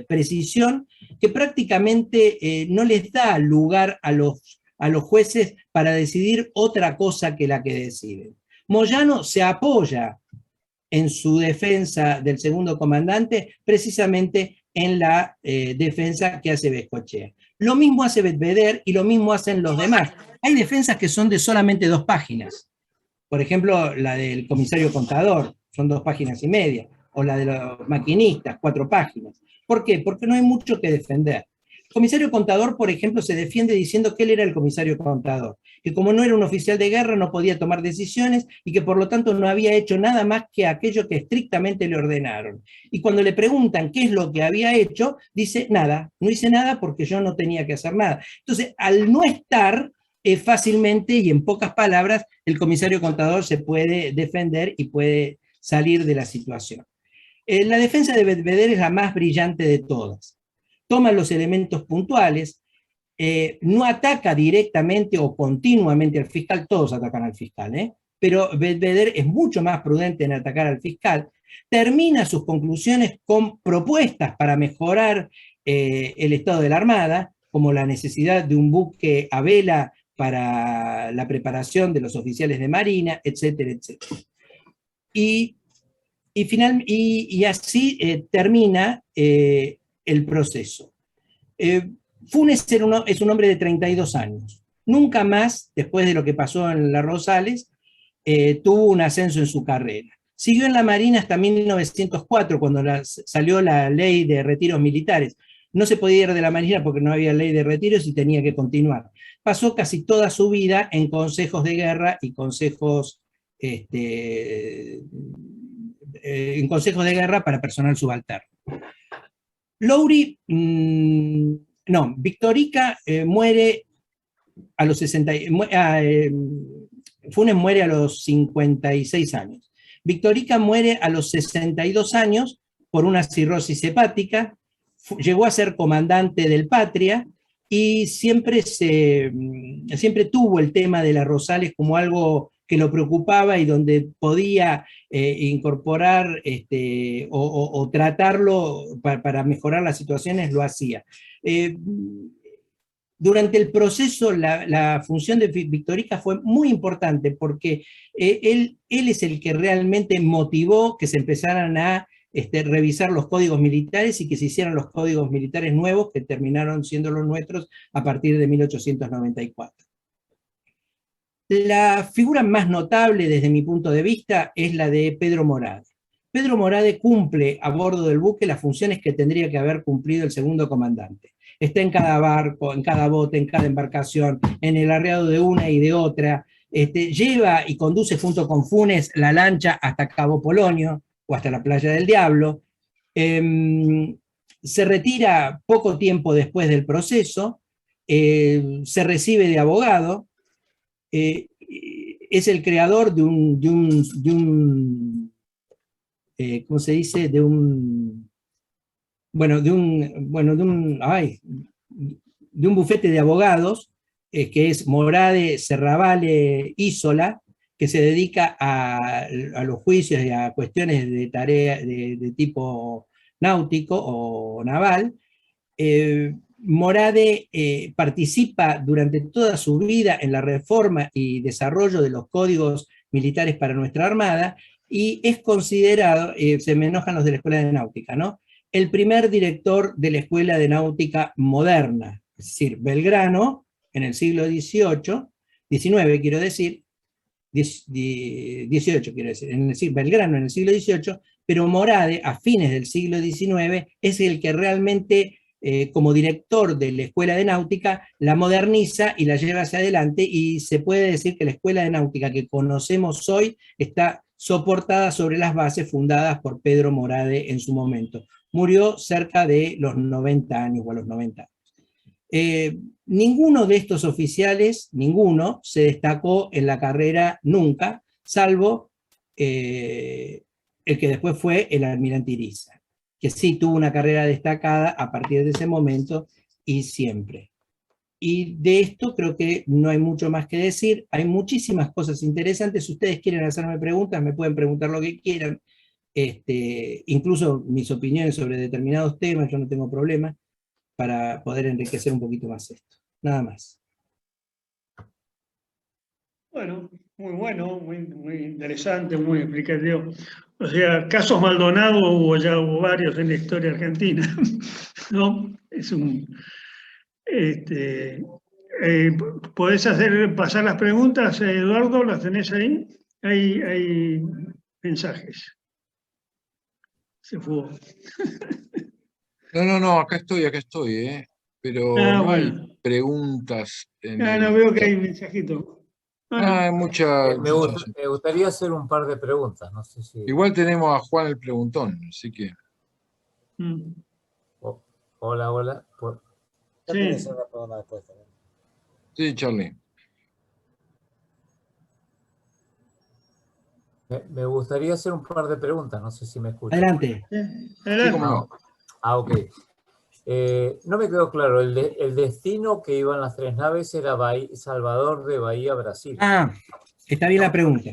precisión que prácticamente no les da lugar a los jueces para decidir otra cosa que la que deciden. Moyano se apoya en su defensa del segundo comandante precisamente en la defensa que hace Viescochea. Lo mismo hace Bedveder y lo mismo hacen los demás. Hay defensas que son de solamente 2 páginas. Por ejemplo, la del comisario contador, son 2 páginas y media. O la de los maquinistas, 4 páginas. ¿Por qué? Porque no hay mucho que defender. El comisario contador, por ejemplo, se defiende diciendo que él era el comisario contador, que como no era un oficial de guerra no podía tomar decisiones y que por lo tanto no había hecho nada más que aquello que estrictamente le ordenaron. Y cuando le preguntan qué es lo que había hecho, dice nada, no hice nada porque yo no tenía que hacer nada. Entonces, al no estar, fácilmente y en pocas palabras, el comisario contador se puede defender y puede salir de la situación. La defensa de Bedveder es la más brillante de todas. Toma los elementos puntuales, no ataca directamente o continuamente al fiscal, todos atacan al fiscal, pero Belvedere es mucho más prudente en atacar al fiscal, termina sus conclusiones con propuestas para mejorar el estado de la Armada, como la necesidad de un buque a vela para la preparación de los oficiales de Marina, etcétera, etcétera. Y así termina el proceso. Funes es un hombre de 32 años. Nunca más, después de lo que pasó en la Rosales, tuvo un ascenso en su carrera. Siguió en la Marina hasta 1904, cuando salió la ley de retiros militares. No se podía ir de la Marina porque no había ley de retiros y tenía que continuar. Pasó casi toda su vida en consejos de guerra y consejos, en consejos de guerra para personal subalterno. Lowry, no, Victorica muere a los 60, Funes muere a los 56 años. Victorica muere a los 62 años por una cirrosis hepática, llegó a ser comandante del Patria y siempre tuvo el tema de las Rosales como algo que lo preocupaba y donde podía incorporar o tratarlo para mejorar las situaciones, lo hacía. Durante el proceso, la función de Victorica fue muy importante porque él es el que realmente motivó que se empezaran a revisar los códigos militares y que se hicieran los códigos militares nuevos que terminaron siendo los nuestros a partir de 1894. La figura más notable desde mi punto de vista es la de Pedro Morade. Pedro Morade cumple a bordo del buque las funciones que tendría que haber cumplido el segundo comandante. Está en cada barco, en cada bote, en cada embarcación, en el arriado de una y de otra, lleva y conduce junto con Funes la lancha hasta Cabo Polonio o hasta la Playa del Diablo. Se retira poco tiempo después del proceso, se recibe de abogado, es el creador de un ¿cómo se dice? De un bufete de abogados, que es Morade Serravalle Isola, que se dedica a los juicios y a cuestiones de tarea de tipo náutico o naval. Morade participa durante toda su vida en la reforma y desarrollo de los códigos militares para nuestra Armada, y es considerado, se me enojan los de la Escuela de Náutica, ¿no?, el primer director de la Escuela de Náutica moderna, es decir, Belgrano, en el siglo XVIII, Belgrano en el siglo XVIII, pero Morade, a fines del siglo XIX, es el que realmente, como director de la Escuela de Náutica, la moderniza y la lleva hacia adelante, y se puede decir que la Escuela de Náutica que conocemos hoy está soportada sobre las bases fundadas por Pedro Morade en su momento. Murió cerca de los 90 años o a los 90 años. Ninguno de estos oficiales, ninguno, se destacó en la carrera nunca, salvo el que después fue el almirante Iriza, que sí tuvo una carrera destacada a partir de ese momento y siempre. Y de esto creo que no hay mucho más que decir. Hay muchísimas cosas interesantes. Si ustedes quieren hacerme preguntas, me pueden preguntar lo que quieran. Incluso mis opiniones sobre determinados temas, yo no tengo problema, para poder enriquecer un poquito más esto. Nada más. Bueno, muy interesante, muy explicativo. O sea, casos Maldonado hubo varios en la historia argentina, ¿no? Es un... ¿podés pasar las preguntas, Eduardo? ¿Las tenés ahí? Hay mensajes. Se fue. No, acá estoy, pero no hay preguntas. No veo que hay un mensajito. Hay muchas. Me gustaría hacer un par de preguntas. No sé si... Igual tenemos a Juan el Preguntón, así que. Hola. Sí, Charlie. Me gustaría hacer un par de preguntas, no sé si me escuchan. Adelante. Sí, cómo no. Ok. No me quedó claro, el destino que iban las tres naves era Salvador de Bahía, Brasil. Está bien la pregunta.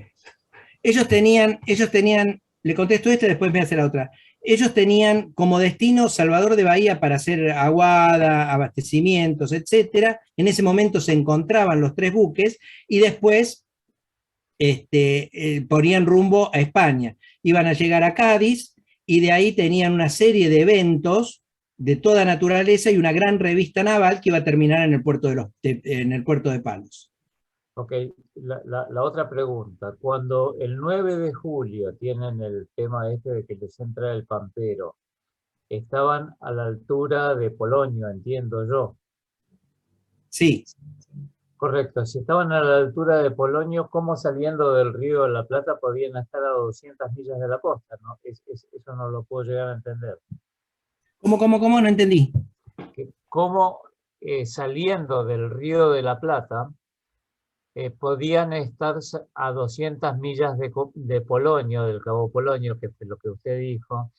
Ellos tenían, le contesto esta, después me hace la otra. Ellos tenían como destino Salvador de Bahía para hacer aguada, abastecimientos, etcétera. En ese momento se encontraban los 3 buques y después ponían rumbo a España. Iban a llegar a Cádiz y de ahí tenían una serie de eventos de toda naturaleza y una gran revista naval que iba a terminar en el puerto de Palos. Ok, la otra pregunta. Cuando el 9 de julio tienen el tema este de que les entra el Pampero, estaban a la altura de Polonio, entiendo yo. Sí. Correcto, si estaban a la altura de Polonio, ¿cómo saliendo del Río de la Plata podían estar a 200 millas de la costa? ¿No? Eso no lo puedo llegar a entender. ¿Cómo? No entendí. ¿Cómo saliendo del Río de la Plata podían estar a 200 millas de Polonio, del Cabo Polonio, que es lo que usted dijo,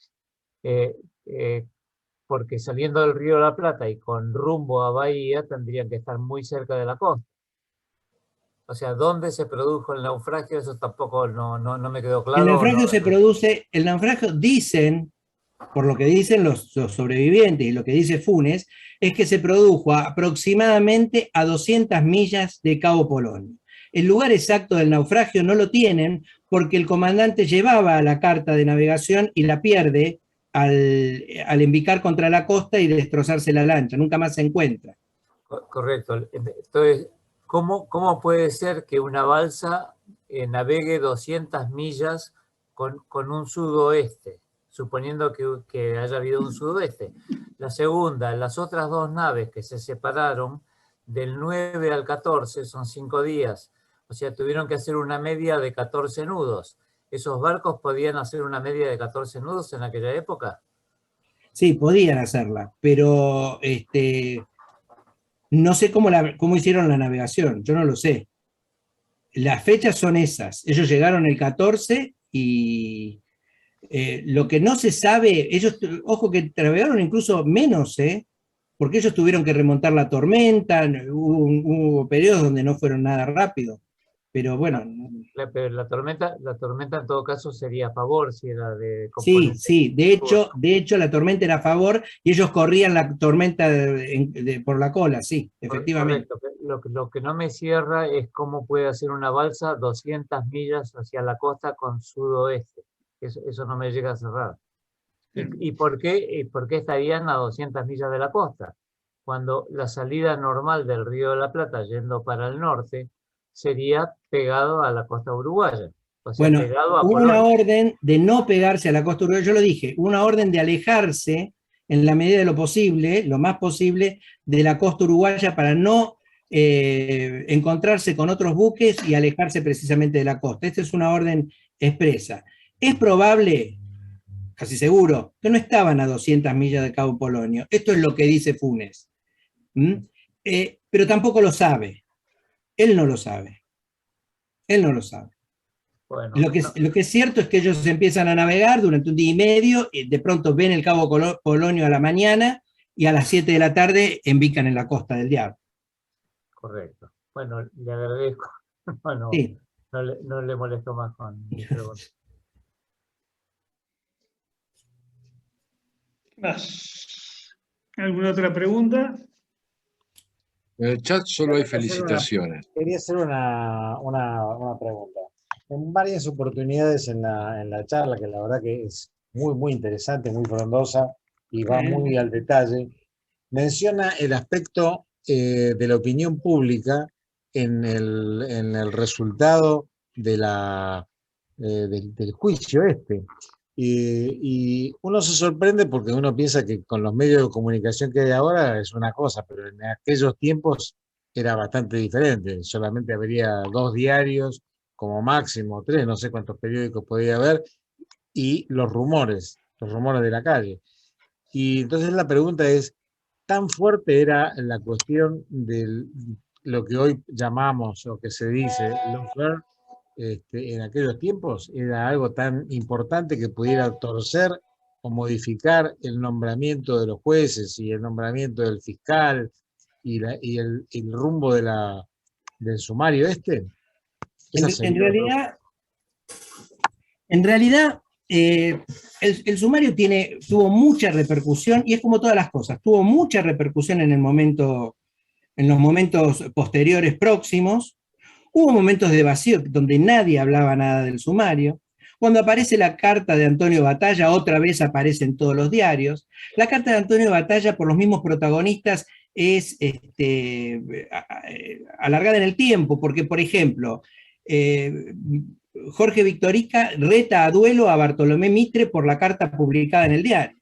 porque saliendo del Río de la Plata y con rumbo a Bahía tendrían que estar muy cerca de la costa? O sea, ¿dónde se produjo el naufragio? Eso tampoco no me quedó claro. El naufragio dicen, por lo que dicen los sobrevivientes y lo que dice Funes, es que se produjo aproximadamente a 200 millas de Cabo Polonio. El lugar exacto del naufragio no lo tienen porque el comandante llevaba la carta de navegación y la pierde al embicar contra la costa y destrozarse la lancha, nunca más se encuentra. Correcto. Entonces, ¿cómo puede ser que una balsa navegue 200 millas con un sudoeste, suponiendo que haya habido un sudoeste? La segunda, las otras 2 naves que se separaron del 9 al 14 son 5 días, o sea, tuvieron que hacer una media de 14 nudos. ¿Esos barcos podían hacer una media de 14 nudos en aquella época? Sí, podían hacerla, pero no sé cómo hicieron la navegación, yo no lo sé. Las fechas son esas. Ellos llegaron el 14 y lo que no se sabe, ellos, ojo que navegaron incluso menos, porque ellos tuvieron que remontar la tormenta, hubo periodos donde no fueron nada rápido. Pero bueno. Pero la tormenta en todo caso sería a favor si era de componente. Sí, de hecho la tormenta era a favor y ellos corrían la tormenta por la cola, sí, efectivamente. Correcto. Lo que no me cierra es cómo puede hacer una balsa 200 millas hacia la costa con sudoeste. Eso no me llega a cerrar. ¿Y por qué estarían a 200 millas de la costa? Cuando la salida normal del Río de la Plata yendo para el norte sería pegado a la costa uruguaya. O sea, bueno, pegado a hubo Polonia. Una orden de no pegarse a la costa uruguaya, yo lo dije, una orden de alejarse en la medida de lo posible, lo más posible, de la costa uruguaya para no encontrarse con otros buques y alejarse precisamente de la costa. Esta es una orden expresa. Es probable, casi seguro, que no estaban a 200 millas de Cabo Polonio. Esto es lo que dice Funes. Pero tampoco lo sabe. Él no lo sabe. Él no lo sabe. Bueno, lo que es cierto es que ellos empiezan a navegar durante un día y medio, y de pronto ven el Cabo Polonio a la mañana y a las 7 de la tarde embican en la Costa del Diablo. Correcto. Bueno, le agradezco. Bueno, sí. No le molesto más con mi pregunta. ¿Alguna otra pregunta? En el chat solo hay felicitaciones. Quería hacer una pregunta. En varias oportunidades en la charla, que la verdad que es muy interesante, muy frondosa y va muy al detalle, menciona el aspecto de la opinión pública en el resultado del juicio este. Y uno se sorprende porque uno piensa que con los medios de comunicación que hay ahora es una cosa, pero en aquellos tiempos era bastante diferente. Solamente habría 2 diarios, como máximo 3, no sé cuántos periódicos podía haber, y los rumores de la calle. Y entonces la pregunta es, ¿tan fuerte era la cuestión de lo que hoy llamamos, o que se dice, lawfare, en aquellos tiempos? ¿Era algo tan importante que pudiera torcer o modificar el nombramiento de los jueces y el nombramiento del fiscal y el rumbo del sumario este? En realidad, En realidad, el sumario tuvo mucha repercusión, y es como todas las cosas, tuvo mucha repercusión en los momentos posteriores próximos. Hubo momentos de vacío donde nadie hablaba nada del sumario. Cuando aparece la carta de Antonio Batalla, otra vez aparece en todos los diarios. La carta de Antonio Batalla, por los mismos protagonistas, es alargada en el tiempo, porque, por ejemplo, Jorge Victorica reta a duelo a Bartolomé Mitre por la carta publicada en el diario.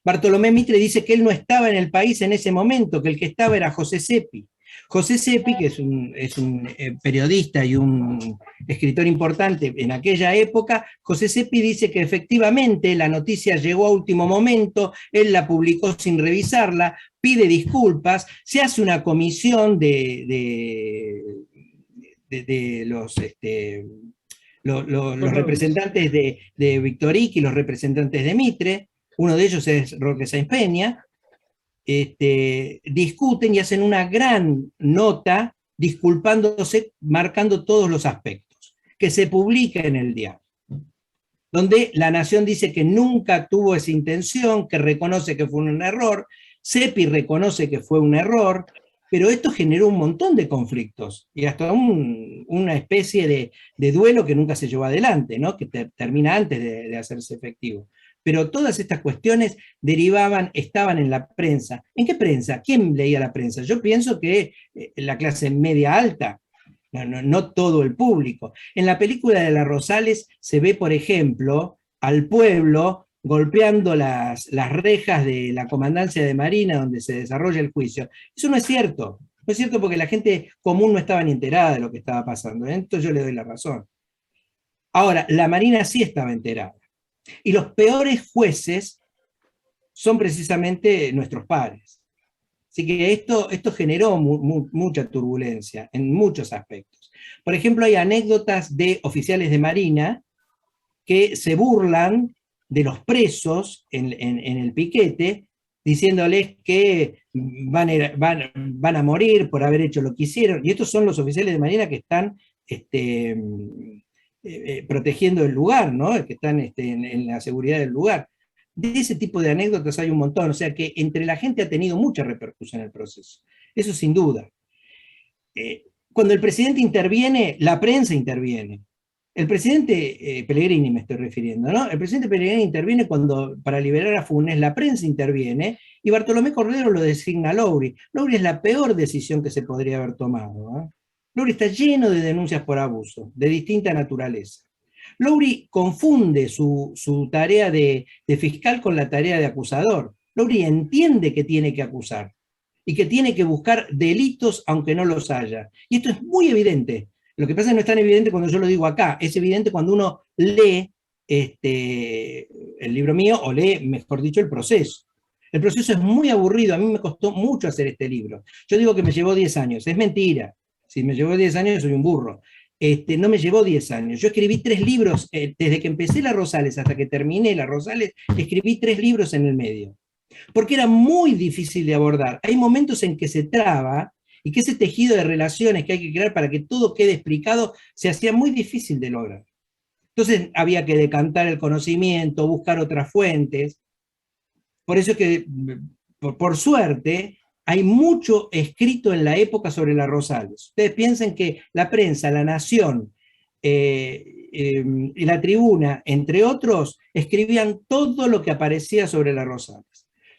Bartolomé Mitre dice que él no estaba en el país en ese momento, que el que estaba era José Seppi. José Seppi, que es un periodista y un escritor importante en aquella época, José Seppi dice que efectivamente la noticia llegó a último momento, él la publicó sin revisarla, pide disculpas, se hace una comisión de los representantes de Victoric y los representantes de Mitre, uno de ellos es Roque Sáenz Peña, discuten y hacen una gran nota disculpándose, marcando todos los aspectos, que se publica en el diario, donde La Nación dice que nunca tuvo esa intención, que reconoce que fue un error, Seppi reconoce que fue un error, pero esto generó un montón de conflictos y hasta una especie de duelo que nunca se llevó adelante, ¿no? Que termina antes de hacerse efectivo. Pero todas estas cuestiones estaban en la prensa. ¿En qué prensa? ¿Quién leía la prensa? Yo pienso que la clase media alta, no todo el público. En la película de La Rosales se ve, por ejemplo, al pueblo golpeando las rejas de la comandancia de Marina donde se desarrolla el juicio. Eso no es cierto. No es cierto porque la gente común no estaba ni enterada de lo que estaba pasando. Entonces yo le doy la razón. Ahora, la Marina sí estaba enterada. Y los peores jueces son precisamente nuestros padres. Así que esto generó mucha turbulencia en muchos aspectos. Por ejemplo, hay anécdotas de oficiales de Marina que se burlan de los presos en el piquete, diciéndoles que van a morir por haber hecho lo que hicieron. Y estos son los oficiales de Marina que están protegiendo el lugar, ¿no? Que están en la seguridad del lugar. De ese tipo de anécdotas hay un montón, o sea que entre la gente ha tenido mucha repercusión el proceso, eso sin duda. Cuando el presidente interviene, la prensa interviene. El presidente Pellegrini me estoy refiriendo, ¿no? El presidente Pellegrini interviene cuando, para liberar a Funes, la prensa interviene, y Bartolomé Cordero lo designa a Lowry. Lowry es la peor decisión que se podría haber tomado, ¿no? Lowry está lleno de denuncias por abuso, de distinta naturaleza. Lowry confunde su tarea de fiscal con la tarea de acusador. Lowry entiende que tiene que acusar y que tiene que buscar delitos aunque no los haya. Y esto es muy evidente. Lo que pasa es que no es tan evidente cuando yo lo digo acá, es evidente cuando uno lee el libro mío o lee, mejor dicho, el proceso. El proceso es muy aburrido, a mí me costó mucho hacer este libro. Yo digo que me llevó 10 años, es mentira. Si me llevó 10 años soy un burro. No me llevó 10 años. Yo escribí 3 libros, desde que empecé La Rosales hasta que terminé La Rosales, escribí 3 libros en el medio. Porque era muy difícil de abordar. Hay momentos en que se traba y que ese tejido de relaciones que hay que crear para que todo quede explicado se hacía muy difícil de lograr. Entonces había que decantar el conocimiento, buscar otras fuentes. Por eso es que, por suerte, hay mucho escrito en la época sobre las Rosales. Ustedes piensen que la prensa, La Nación y La Tribuna, entre otros, escribían todo lo que aparecía sobre las Rosales.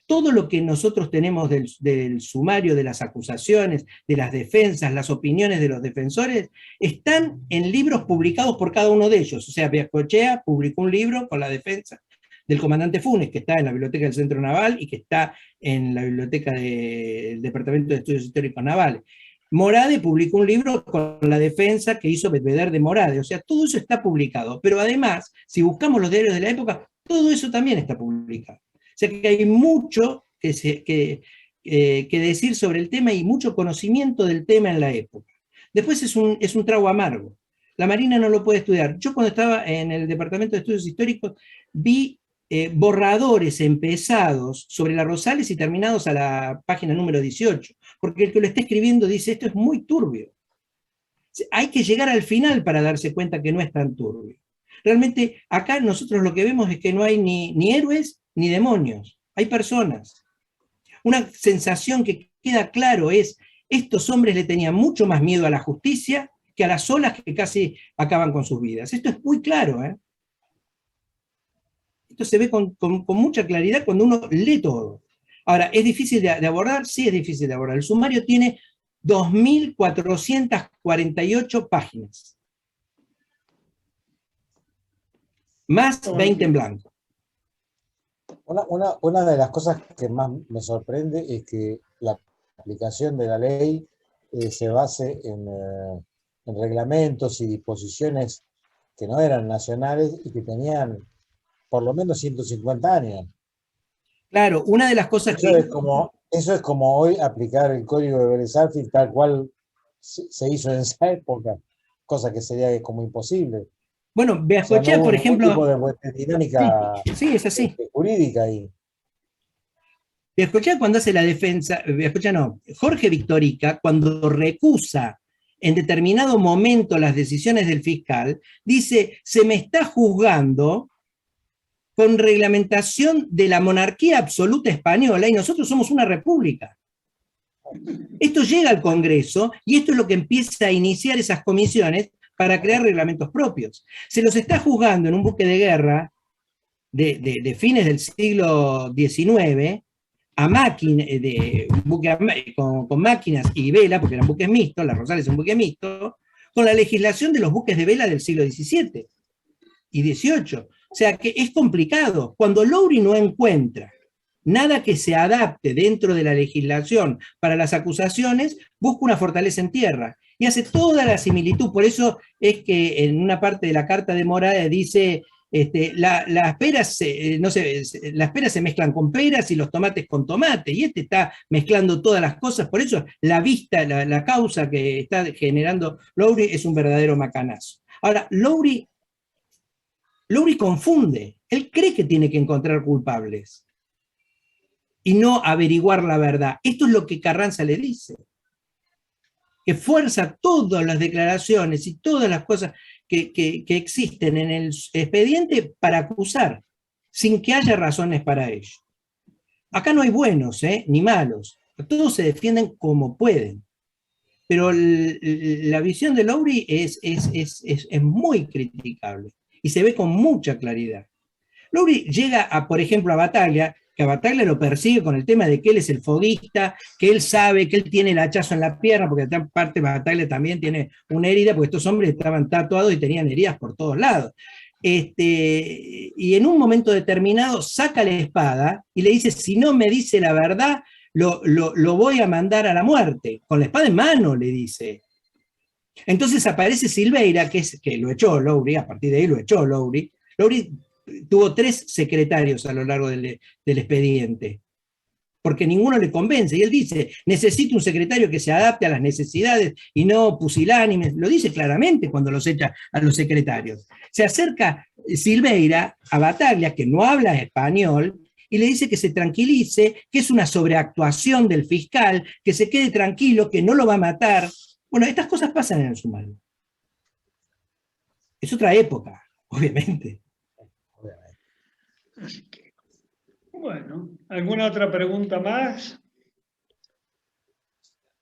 Todo lo que nosotros tenemos del sumario, de las acusaciones, de las defensas, las opiniones de los defensores, están en libros publicados por cada uno de ellos. O sea, Beascochea publicó un libro con la defensa del comandante Funes, que está en la Biblioteca del Centro Naval y que está en la Biblioteca del Departamento de Estudios Históricos Navales. Morade publicó un libro con la defensa que hizo Bedveder de Morade. O sea, todo eso está publicado. Pero además, si buscamos los diarios de la época, todo eso también está publicado. O sea que hay mucho que decir sobre el tema y mucho conocimiento del tema en la época. Después es un trago amargo. La Marina no lo puede estudiar. Yo cuando estaba en el Departamento de Estudios Históricos vi borradores empezados sobre las Rosales y terminados a la página número 18, porque el que lo está escribiendo dice esto es muy turbio. Hay que llegar al final para darse cuenta que no es tan turbio. Realmente acá nosotros lo que vemos es que no hay ni héroes ni demonios, hay personas. Una sensación que queda claro es, estos hombres le tenían mucho más miedo a la justicia que a las olas que casi acaban con sus vidas. Esto es muy claro, ¿eh? Esto se ve con mucha claridad cuando uno lee todo. Ahora, ¿es difícil de abordar? Sí, es difícil de abordar. El sumario tiene 2.448 páginas. Más 20 en blanco. Una de las cosas que más me sorprende es que la aplicación de la ley se base en reglamentos y disposiciones que no eran nacionales y que tenían por lo menos 150 años. Claro, una de las cosas eso es como hoy aplicar el código de Belezáfir tal cual se hizo en esa época, cosa que sería como imposible. Bueno, Beajochea, por ejemplo... tipo de dinámica sí, es así. Jurídica ahí. Beajochea cuando hace la defensa, Jorge Victorica, cuando recusa en determinado momento las decisiones del fiscal, dice, se me está juzgando con reglamentación de la monarquía absoluta española y nosotros somos una república. Esto llega al Congreso y esto es lo que empieza a iniciar esas comisiones para crear reglamentos propios. Se los está juzgando en un buque de guerra de fines del siglo XIX, a máquinas, con máquinas y vela, porque eran buques mixtos, la Rosales es un buque mixto, con la legislación de los buques de vela del siglo XVII y XVIII. O sea que es complicado. Cuando Lowry no encuentra nada que se adapte dentro de la legislación para las acusaciones, busca una fortaleza en tierra y hace toda la similitud. Por eso es que en una parte de la Carta de Morales dice, las peras se mezclan con peras y los tomates con tomate, y está mezclando todas las cosas. Por eso la causa que está generando Lowry es un verdadero macanazo. Ahora, Lowry confunde, él cree que tiene que encontrar culpables y no averiguar la verdad. Esto es lo que Carranza le dice, que fuerza todas las declaraciones y todas las cosas que existen en el expediente para acusar, sin que haya razones para ello. Acá no hay buenos, ni malos, todos se defienden como pueden. Pero la visión de Lowry es muy criticable y se ve con mucha claridad. Lowry llega, por ejemplo, a Bataglia, que a Bataglia lo persigue con el tema de que él es el foguista, que él sabe que él tiene el hachazo en la pierna, porque aparte Bataglia también tiene una herida, porque estos hombres estaban tatuados y tenían heridas por todos lados. Y en un momento determinado saca la espada y le dice, si no me dice la verdad, lo voy a mandar a la muerte, con la espada en mano, le dice. Entonces aparece Silveira, que lo echó Lowry, a partir de ahí lo echó Lowry. Lowry tuvo 3 secretarios a lo largo del expediente, porque ninguno le convence, y él dice, necesito un secretario que se adapte a las necesidades y no pusilánime, lo dice claramente cuando los echa a los secretarios. Se acerca Silveira a Bataglia, que no habla español, y le dice que se tranquilice, que es una sobreactuación del fiscal, que se quede tranquilo, que no lo va a matar. Bueno, estas cosas pasan en el sumario. Es otra época, obviamente. Así que, bueno, ¿alguna otra pregunta más?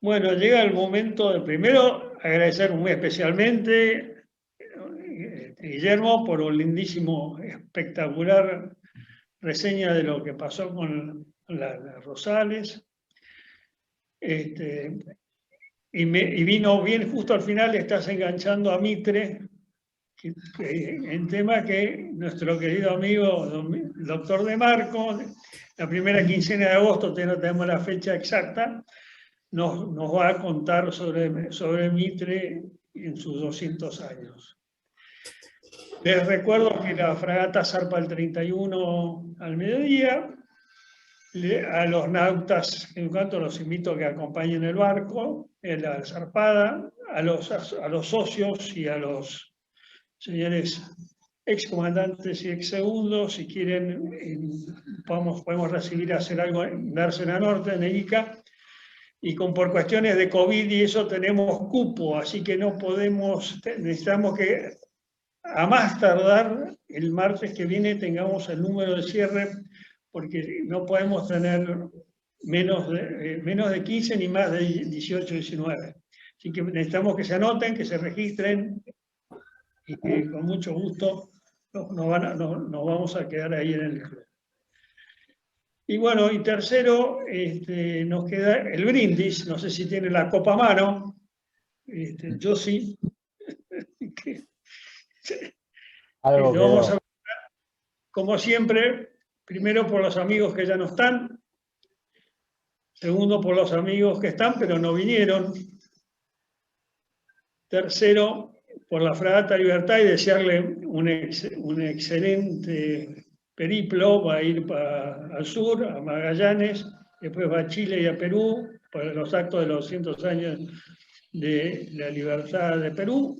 Bueno, llega el momento de primero agradecer muy especialmente a Guillermo por un lindísimo, espectacular reseña de lo que pasó con las Rosales. Y vino bien justo al final, estás enganchando a Mitre, en tema que nuestro querido amigo el doctor De Marco, la primera quincena de agosto, no tenemos la fecha exacta, nos va a contar sobre Mitre en sus 200 años. Les recuerdo que la fragata zarpa el 31 al mediodía. A los nautas, en cuanto los invito a que acompañen el barco, en la zarpada, a los socios y a los señores excomandantes y exsegundos, si quieren, podemos recibir, hacer algo en Dársena Norte, en Ica, y por cuestiones de COVID y eso tenemos cupo, así que no podemos, necesitamos que a más tardar el martes que viene tengamos el número de cierre, porque no podemos tener menos de 15 ni más de 18, 19. Así que necesitamos que se anoten, que se registren y que con mucho gusto nos vamos a quedar ahí en el club. Y bueno, y tercero, nos queda el brindis. No sé si tiene la copa a mano. Yo sí. Algo Vamos quedó. a, como siempre, primero por los amigos que ya no están, segundo por los amigos que están pero no vinieron, tercero por la Fragata Libertad y desearle un excelente periplo. Va a ir al sur, a Magallanes, después va a Chile y a Perú para los actos de los 200 años de la libertad de Perú,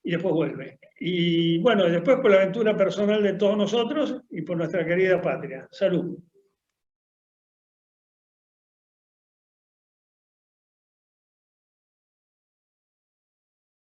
y después vuelve. Y bueno, después por la aventura personal de todos nosotros y por nuestra querida patria. Salud.